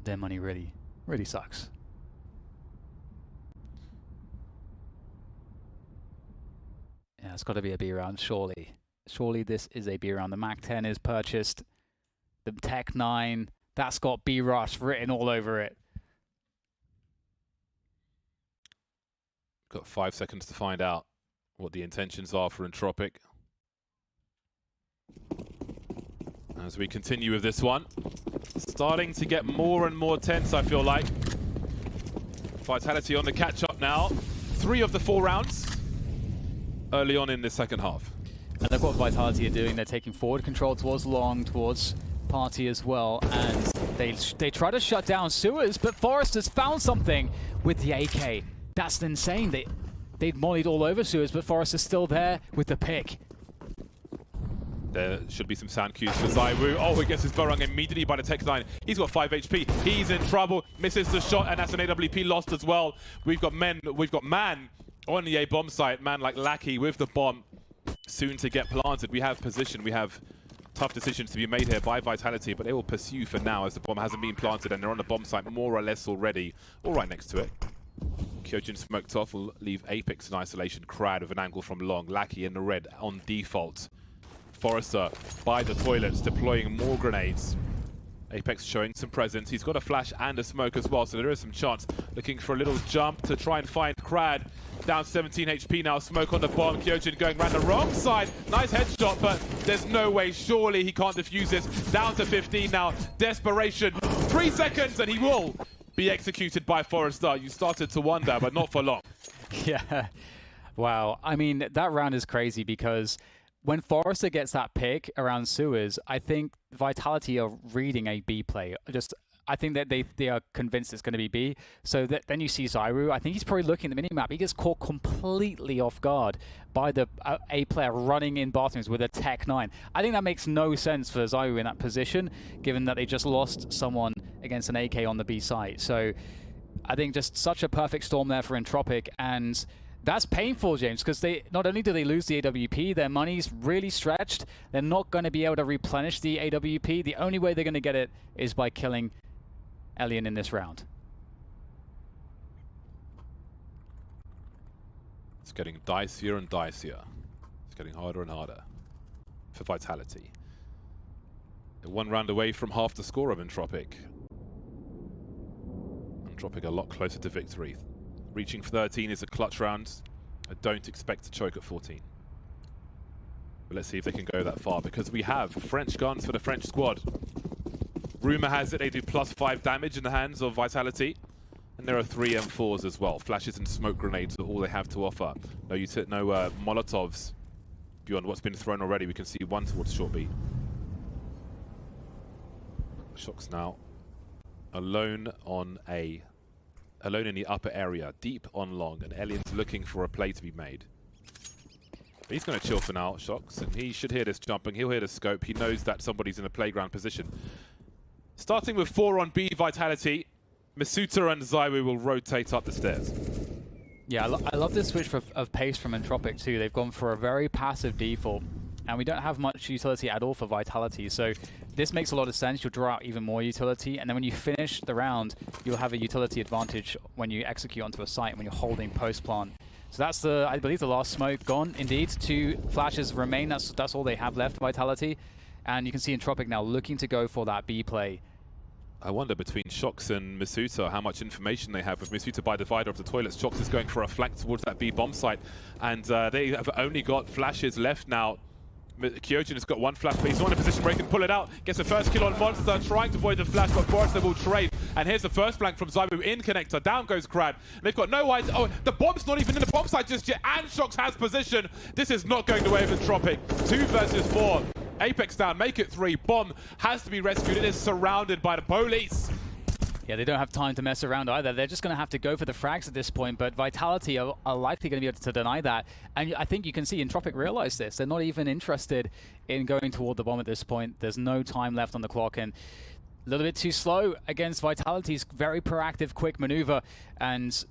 Their money really sucks. Yeah, it's got to be a B round, surely. Surely this is a B round. The MAC-10 is purchased. The Tech 9, that's got B-Rush written all over it. Got 5 seconds to find out what the intentions are for Entropiq. As we continue with this one. Starting to get more and more tense, I feel like. Vitality on the catch-up now. 3 of the 4 rounds early on in the second half. And look what Vitality are doing. They're taking forward control towards long, towards Party as well. And they try to shut down Sewers, but Forrester's found something with the AK. That's insane. They'd mollied all over Sewers, but Forrester's still there with the pick. There should be some sound cues for ZywOo. Oh, he gets his burung immediately by the Tech 9. He's got 5 HP. He's in trouble. Misses the shot, and that's an AWP lost as well. We've got man on the A bomb site. Man like Lackey with the bomb. Soon to get planted. We have position. We have tough decisions to be made here by Vitality, but they will pursue for now as the bomb hasn't been planted, and they're on the bomb site more or less already. All right next to it. Kyojin smoked off will leave Apex in isolation. Krad with an angle from long. Lackey in the red on default. Forrester by the toilets, deploying more grenades. Apex showing some presence. He's got a flash and a smoke as well, so there is some chance. Looking for a little jump to try and find Krad. Down 17 HP now, smoke on the bomb. Kyojin going around the wrong side. Nice headshot, but there's no way. Surely he can't defuse this. Down to 15 now. Desperation. 3 seconds, and he will be executed by Forrester. You started to wonder, but not for long. Yeah. Wow. I mean, that round is crazy because when Forrester gets that pick around sewers, I think Vitality are reading a B play. I think that they are convinced it's going to be B. So then you see ZywOo. I think he's probably looking at the minimap. He gets caught completely off guard by the A player running in bathrooms with a Tech 9. I think that makes no sense for ZywOo in that position, given that they just lost someone against an AK on the B site. So I think just such a perfect storm there for Entropiq, and that's painful, James, because they not only do they lose the AWP, their money's really stretched. They're not going to be able to replenish the AWP. The only way they're going to get it is by killing Alien in this round. It's getting dicier and dicier. It's getting harder and harder for Vitality. They're one round away from half the score of Entropiq. Entropiq a lot closer to victory. Reaching 13 is a clutch round. I don't expect to choke at 14. But let's see if they can go that far, because we have French guns for the French squad. Rumor has it they do +5 damage in the hands of Vitality. And there are 3 M4s as well. Flashes and smoke grenades are all they have to offer. No Molotovs beyond what's been thrown already. We can see one towards short B. shox now. Alone on A. Alone in the upper area. Deep on long. And Alien's looking for a play to be made. But he's going to chill for now, shox. And he should hear this jumping. He'll hear the scope. He knows that somebody's in a playground position. Starting with 4 on B, Vitality. misutaaa and ZywOo will rotate up the stairs. Yeah, I love this switch of pace from Entropiq too. They've gone for a very passive default, and we don't have much utility at all for Vitality. So this makes a lot of sense. You'll draw out even more utility, and then when you finish the round, you'll have a utility advantage when you execute onto a site when you're holding post plant. So that's I believe, the last smoke gone. Indeed, 2 flashes remain. That's all they have left, Vitality. And you can see Entropiq now looking to go for that B play. I wonder between shox and misutaaa how much information they have. With misutaaa by divider of the toilets, shox is going for a flank towards that B bomb site, and they have only got flashes left now. Kyojin has got 1 flash, but he's not in a position where he can pull it out. Gets the first kill on Monster, trying to avoid the flash, but Forrester will trade. And here's the first flank from ZywOo in connector. Down goes Krad. They've got no eyes. Oh, the bomb's not even in the bomb site just yet, and shox has position. This is not going the way of Entropiq. 2 versus 4. Apex down, make it 3. Bomb has to be rescued. It is surrounded by the police. Yeah, they don't have time to mess around either. They're just going to have to go for the frags at this point, but Vitality are likely going to be able to deny that. And I think you can see Entropiq realize this. They're not even interested in going toward the bomb at this point. There's no time left on the clock, and a little bit too slow against Vitality's very proactive, quick maneuver. And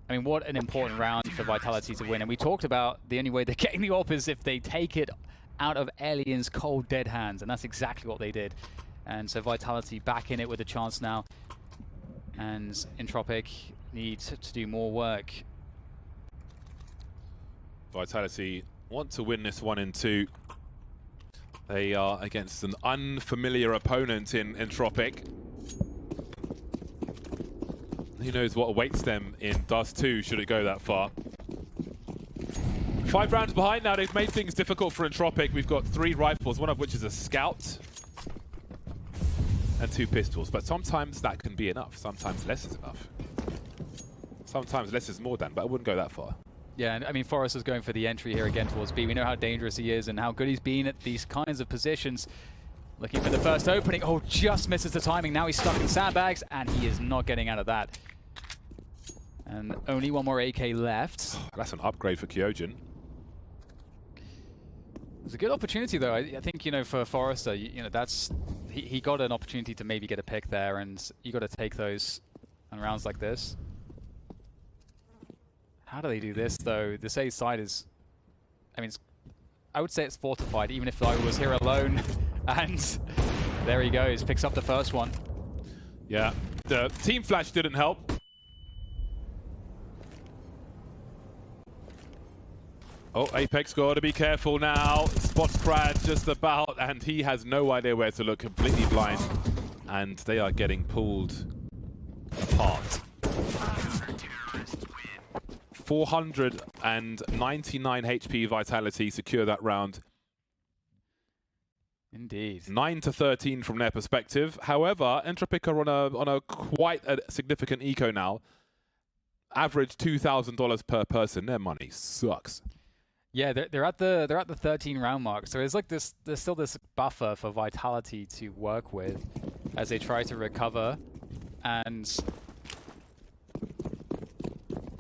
I mean, what an important round for Vitality to win. And we talked about the only way they're getting the AWP is if they take it out of Alien's cold, dead hands, and that's exactly what they did. And so Vitality back in it with a chance now, and Entropiq need to do more work. Vitality want to win this 1 in 2. They are against an unfamiliar opponent in Entropiq. Who knows what awaits them in Dust 2 should it go that far. 5 rounds behind now. They've made things difficult for Entropiq. We've got 3 rifles, one of which is a scout, and 2 pistols. But sometimes that can be enough. Sometimes less is enough. Sometimes less is more, Dan, but I wouldn't go that far. Yeah, and I mean, Forrester's going for the entry here again towards B. We know how dangerous he is and how good he's been at these kinds of positions. Looking for the first opening. Oh, just misses the timing. Now he's stuck in sandbags, and he is not getting out of that. And only 1 more AK left. That's an upgrade for Kyojin. It's a good opportunity, though. I think, you know, for Forrester, you know, that's he got an opportunity to maybe get a pick there, and you got to take those on rounds like this. How do they do this, though? This A side is, I mean, I would say it's fortified, even if I was here alone. And there he goes, picks up the first one. Yeah, the team flash didn't help. Oh, Apex got to be careful now. Spots Krad just about, and he has no idea where to look, completely blind. And they are getting pulled apart. 499 HP Vitality secure that round. Indeed. 9-13 from their perspective. However, Entropiq are on a quite a significant eco now. Average $2,000 per person. Their money sucks. Yeah, they're at the 13 round mark. So it's like there's still this buffer for Vitality to work with as they try to recover, and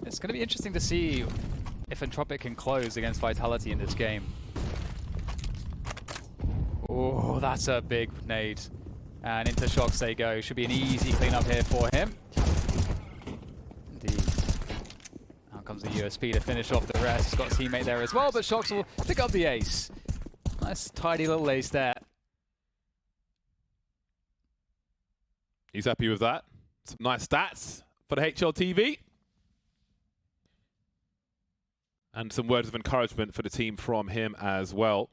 it's going to be interesting to see if Entropiq can close against Vitality in this game. Oh, that's a big nade. And into shox they go. Should be an easy cleanup here for him. Indeed. Now comes the USP to finish off the rest. He's got a teammate there as well, but shox will pick up the ace. Nice tidy little ace there. He's happy with that. Some nice stats for the HLTV. And some words of encouragement for the team from him as well.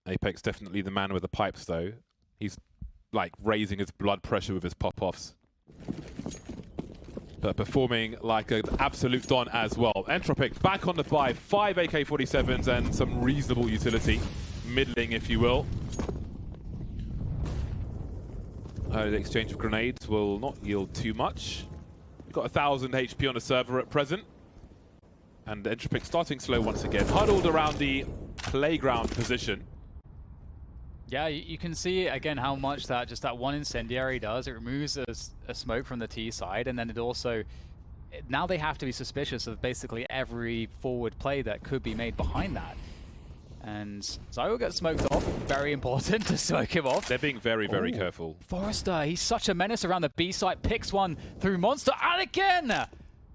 Apex definitely the man with the pipes though. He's like raising his blood pressure with his pop-offs. But performing like an absolute don as well. Entropiq back on the buy, 5 AK-47s and some reasonable utility. Middling, if you will. The exchange of grenades will not yield too much. We've got 1,000 HP on the server at present. And Entropiq starting slow once again. Huddled around the playground position. Yeah, you can see again how much that one incendiary does. It removes a smoke from the T side, and then it also, now they have to be suspicious of basically every forward play that could be made behind that. And ZywOo gets smoked off. Very important to smoke him off. They're being very, very careful. Forrester, he's such a menace around the B site. Picks one through Monster, and again,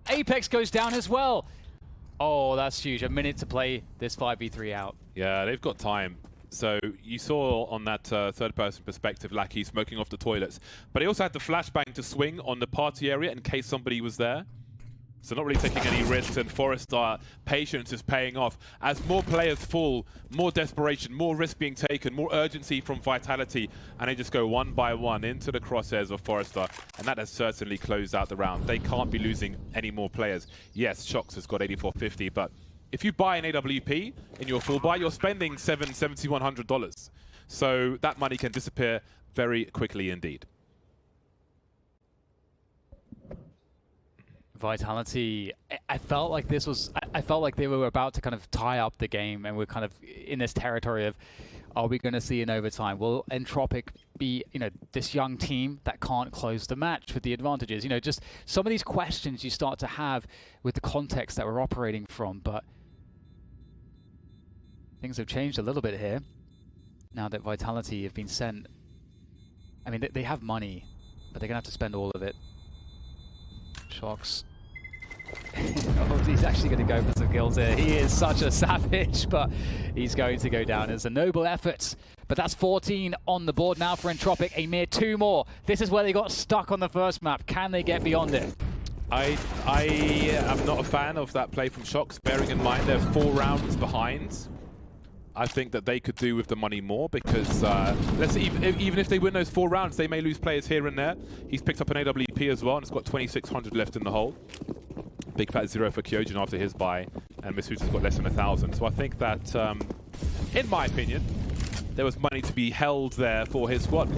Apex goes down as well. Oh, that's huge. A minute to play this 5v3 out. Yeah, they've got time. So you saw on that third-person perspective, Lackey smoking off the toilets. But he also had the flashbang to swing on the party area in case somebody was there. So not really taking any risks, and Forrester patience is paying off. As more players fall, more desperation, more risk being taken, more urgency from Vitality, and they just go one by one into the crosshairs of Forrester, and that has certainly closed out the round. They can't be losing any more players. Yes, shox has got 8450, but if you buy an AWP in your full buy, you're spending $7,100. So that money can disappear very quickly indeed. Vitality, I felt like this was, I felt like they were about to kind of tie up the game, and we're kind of in this territory of, are we going to see an overtime? Will Entropiq be, this young team that can't close the match with the advantages? Just some of these questions you start to have with the context that we're operating from, but things have changed a little bit here now that Vitality have been sent. I mean, they have money, but they're going to have to spend all of it. shox. Oh, he's actually going to go for some kills here. He is such a savage, but he's going to go down as a noble effort. But that's 14 on the board now for Entropiq. A mere 2 more. This is where they got stuck on the first map. Can they get beyond it? I am not a fan of that play from shox, bearing in mind they're 4 rounds behind. I think that they could do with the money more because, let's say, even if they win those 4 rounds, they may lose players here and there. He's picked up an AWP as well, and it's got 2,600 left in the hole. Big fat 0 for Kyojin after his buy, and misutaaa's got less than 1,000. So I think that, in my opinion, there was money to be held there for his squad.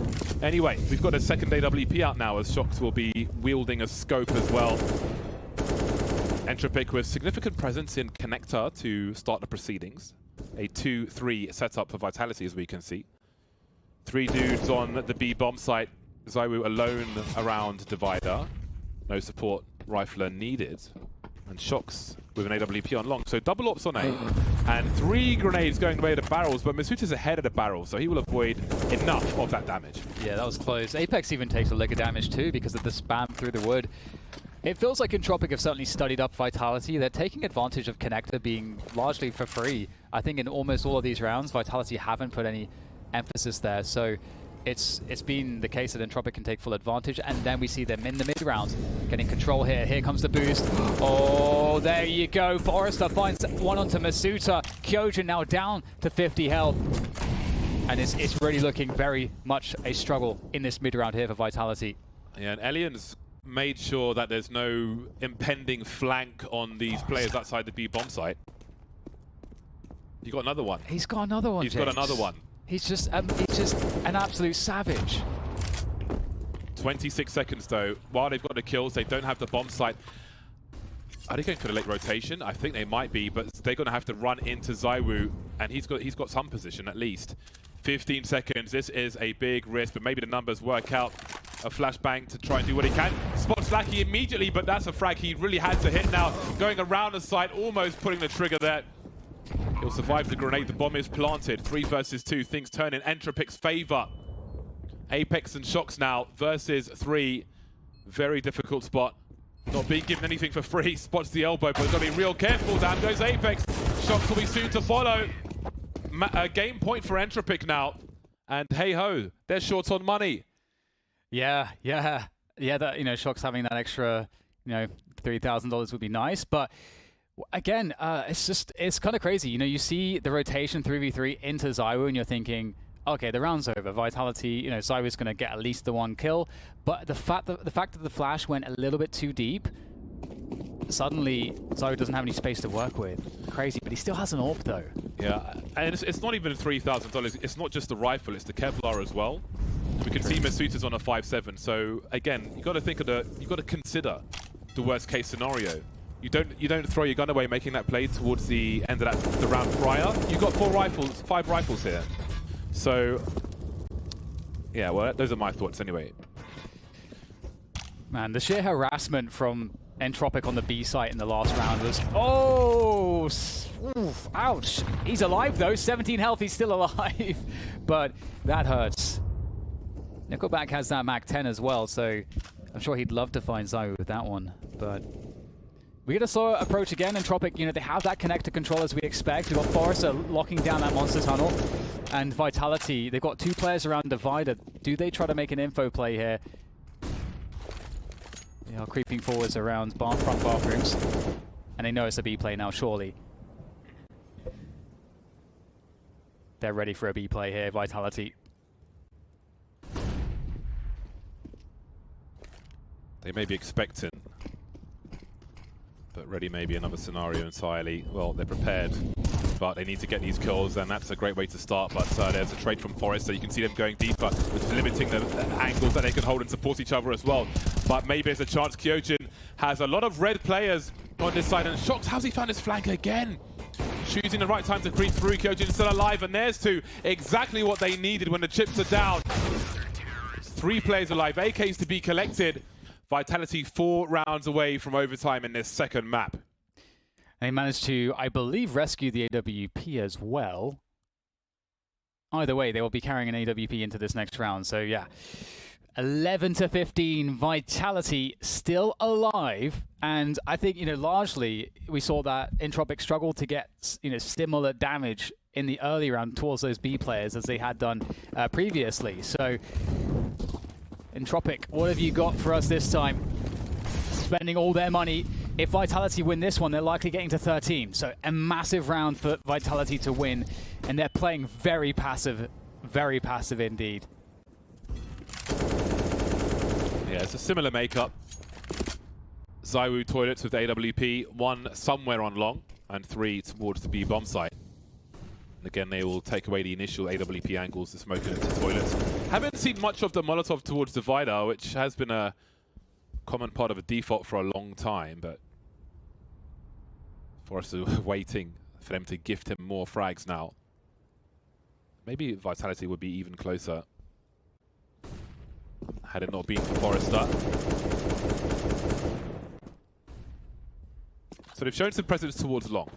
Anyway, we've got a second AWP out now, as shox will be wielding a scope as well. Entropiq with significant presence in connector to start the proceedings. A 2-3 setup for Vitality, as we can see. 3 dudes on the B bomb site. ZywOo alone around divider. No support rifler needed. And shox with an AWP on long. So double ops on A. And 3 grenades going away to barrels, but misutaaa's ahead of the barrel, so he will avoid enough of that damage. Yeah, that was close. Apex even takes a lick of damage too because of the spam through the wood. It feels like Entropiq have certainly studied up Vitality. They're taking advantage of connector being largely for free. I think in almost all of these rounds, Vitality haven't put any emphasis there. So it's been the case that Entropiq can take full advantage, and then we see them in the mid round getting control here. Here comes the boost. Oh, there you go. Forrester finds one onto misutaaa. Kyojin now down to 50 health. And it's really looking very much a struggle in this mid round here for Vitality. Yeah, and Elian's made sure that there's no impending flank on these players outside the B bomb site. You got another one. He's got another one, He's James. got another one. He's just an absolute savage. 26 seconds though. While they've got the kills, they don't have the bomb site. Are they going for the late rotation? I think they might be, but they're going to have to run into ZywOo, and he's got some position at least. 15 seconds. This is a big risk, but maybe the numbers work out. A flashbang to try and do what he can. Spots Lackey immediately, but that's a frag he really had to hit now. Going around the side, almost putting the trigger there. He'll survive the grenade. The bomb is planted. 3 versus 2. Things turn in Entropiq's favor. Apex and shox now versus 3. Very difficult spot. Not being given anything for free. Spots the elbow, but he's got to be real careful. Down goes Apex. shox will be soon to follow. A game point for Entropiq now. And hey ho, they're short on money. Yeah. That, shox having that extra, $3,000 would be nice, but again, it's kind of crazy. You see the rotation 3v3 into ZywOo, and you're thinking, okay, the round's over. Vitality, ZywOo's going to get at least the 1 kill, but the fact that the flash went a little bit too deep, suddenly ZywOo doesn't have any space to work with. Crazy, but he still has an AWP though. Yeah, and it's not even $3,000. It's not just the rifle; it's the Kevlar as well. We can see misutaaa's on a 5-7. So again, you got to consider the worst case scenario. You don't throw your gun away making that play towards the end of the round prior. You got 5 rifles here. So yeah, well, those are my thoughts anyway. Man, the sheer harassment from Entropiq on the B site in the last round was... Oof, ouch. He's alive though, 17 health, he's still alive. But that hurts. NickelBack has that Mac 10 as well, so I'm sure he'd love to find ZywOo with that one. But we get a slow approach again. Entropiq, they have that connector control as we expect. We've got Forrester locking down that monster tunnel. And Vitality, they've got 2 players around Divider. Do they try to make an info play here? They are creeping forwards around front bathrooms. And they know it's a B play now, surely. They're ready for a B play here, Vitality. They may be expecting, but ready may be another scenario entirely. Well, they're prepared, but they need to get these kills, and that's a great way to start. But there's a trade from Forrest, so you can see them going deeper, which is limiting the angles that they can hold and support each other as well. But maybe there's a chance. Kyojin has a lot of red players on this side, and shox, how's he found his flank again? Choosing the right time to creep through. Kyojin still alive, and there's 2. Exactly what they needed when the chips are down. 3 players alive, AKs to be collected. Vitality 4 rounds away from overtime in this second map. They managed to, I believe, rescue the AWP as well. Either way, they will be carrying an AWP into this next round. So yeah, 11-15, Vitality still alive. And I think, largely we saw that Entropiq struggled to get, similar damage in the early round towards those B players as they had done previously. So Entropiq, what have you got for us this time? Spending all their money. If Vitality win this one, they're likely getting to 13. So a massive round for Vitality to win. And they're playing very passive indeed. Yeah, it's a similar makeup. ZywOo toilets with AWP, 1 somewhere on long, and 3 towards the B bomb site. And again, they will take away the initial AWP angles to smoke into toilets. Haven't seen much of the Molotov towards Divider, which has been a common part of a default for a long time, but Forrester waiting for them to gift him more frags now. Maybe Vitality would be even closer had it not been for Forrester. So they've shown some presence towards long.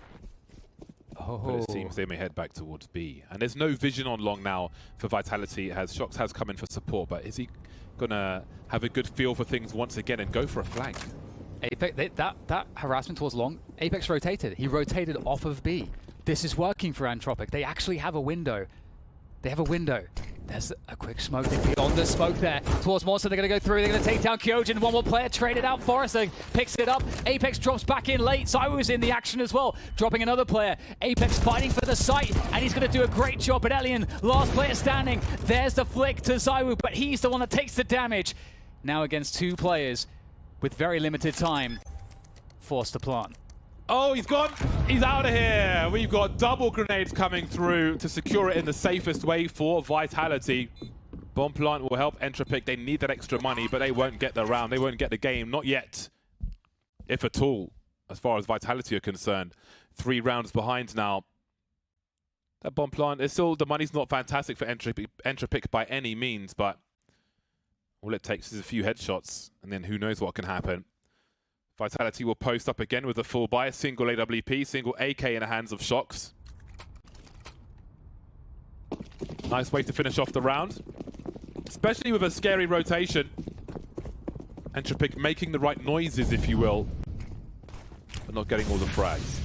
But it seems they may head back towards B. And there's no vision on long now for Vitality, as shox has come in for support, but is he gonna have a good feel for things once again and go for a flank? Apex, that harassment towards long, Apex rotated. He rotated off of B. This is working for Entropiq. They actually have a window. They have a window. There's a quick smoke. They get on the smoke there towards Monster. They're going to go through. They're going to take down Kyojin. 1 more player traded out. Forrester picks it up. Apex drops back in late. ZywOo's in the action as well, dropping another player. Apex fighting for the site, and he's going to do a great job. But Elian, last player standing. There's the flick to ZywOo, but he's the one that takes the damage. Now against 2 players with very limited time, forced to plant. Oh, he's gone. He's out of here. We've got double grenades coming through to secure it in the safest way for Vitality. Bomb plant will help Entropiq. They need that extra money, but they won't get the round. They won't get the game. Not yet, if at all, as far as Vitality are concerned. 3 rounds behind now. That bomb plant is still, the money's not fantastic for Entropiq by any means, but all it takes is a few headshots, and then who knows what can happen. Vitality will post up again with a full buy, a single AWP, single AK in the hands of shox. Nice way to finish off the round, especially with a scary rotation. Entropiq making the right noises, if you will, but not getting all the frags.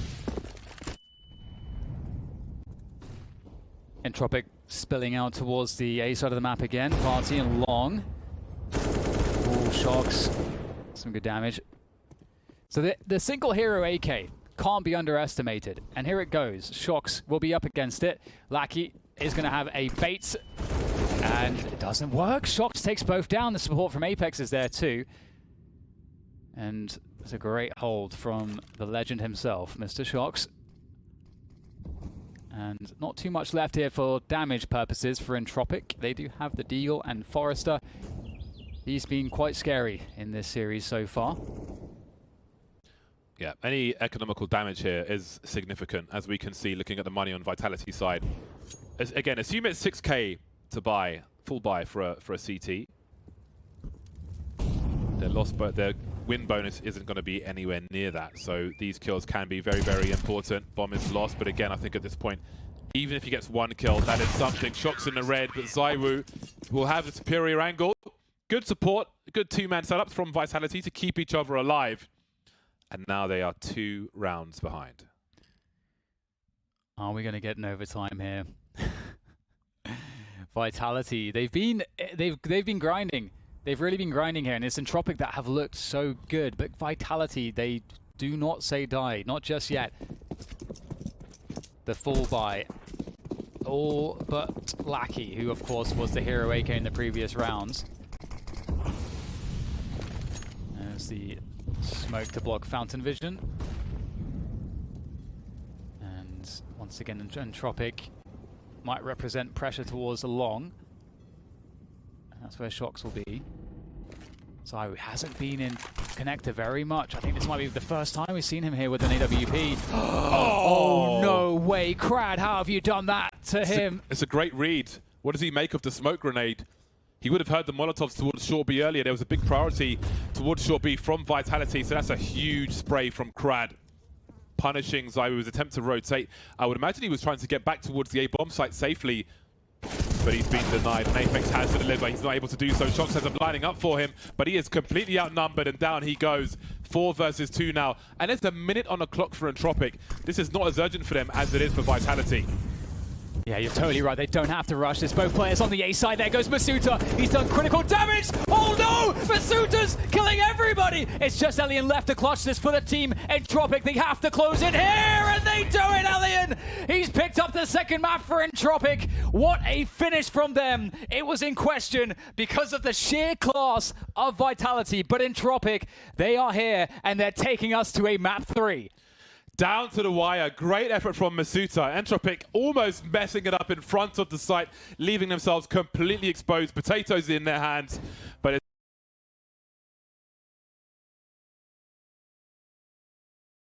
Entropiq spilling out towards the A side of the map again. Party and long. Ooh, shox. Some good damage. So the single hero AK can't be underestimated. And here it goes. shox will be up against it. Lackey is going to have a bait. And it doesn't work. shox takes both down. The support from Apex is there too. And it's a great hold from the legend himself, Mr. shox. And not too much left here for damage purposes for Entropiq. They do have the Deagle and Forrester. He's been quite scary in this series so far. Yeah, any economical damage here is significant, as we can see looking at the money on Vitality side. Again, assume it's 6k to buy, full buy for a CT. Their loss, but their win bonus isn't going to be anywhere near that. So these kills can be very, very important. Bomb is lost, but again, I think at this point, even if he gets 1 kill, that is something. shox in the red, but ZywOo will have a superior angle. Good support, good 2-man setups from Vitality to keep each other alive. And now they are 2 rounds behind. Are we going to get an overtime here? Vitality, they've been grinding. They've really been grinding here, and it's Entropiq that have looked so good. But Vitality, they do not say die, not just yet. The full buy, all but Lackey, who of course was the hero AK in the previous rounds. There's the smoke to block fountain vision. And once again, Entropiq might represent pressure towards the long. And that's where shox will be. ZywOo hasn't been in connector very much. I think this might be the first time we've seen him here with an AWP. Oh, no way. Krad, how have you done that to him? It's a great read. What does he make of the smoke grenade? He would have heard the Molotovs towards short B earlier. There was a big priority towards short B from Vitality, so that's a huge spray from Krad, punishing ZywOo's attempt to rotate. I would imagine he was trying to get back towards the A-bomb site safely, but he's been denied, and Apex has to deliver. He's not able to do so. shox has them lining up for him, but he is completely outnumbered, and down he goes. 4 versus 2 now, and there's a minute on the clock for Entropiq. This is not as urgent for them as it is for Vitality. Yeah, you're totally right. They don't have to rush. There's both players on the A side. There goes misutaaa. He's done critical damage. Oh no! misutaaa's killing everybody. It's just Elian left to clutch this for the team. Entropiq, they have to close it here, and they do it, Elian! He's picked up the second map for Entropiq. What a finish from them. It was in question because of the sheer class of Vitality, but Entropiq, they are here, and they're taking us to a map 3. Down to the wire. Great effort from misutaaa. Entropiq almost messing it up in front of the site, leaving themselves completely exposed. Potatoes in their hands.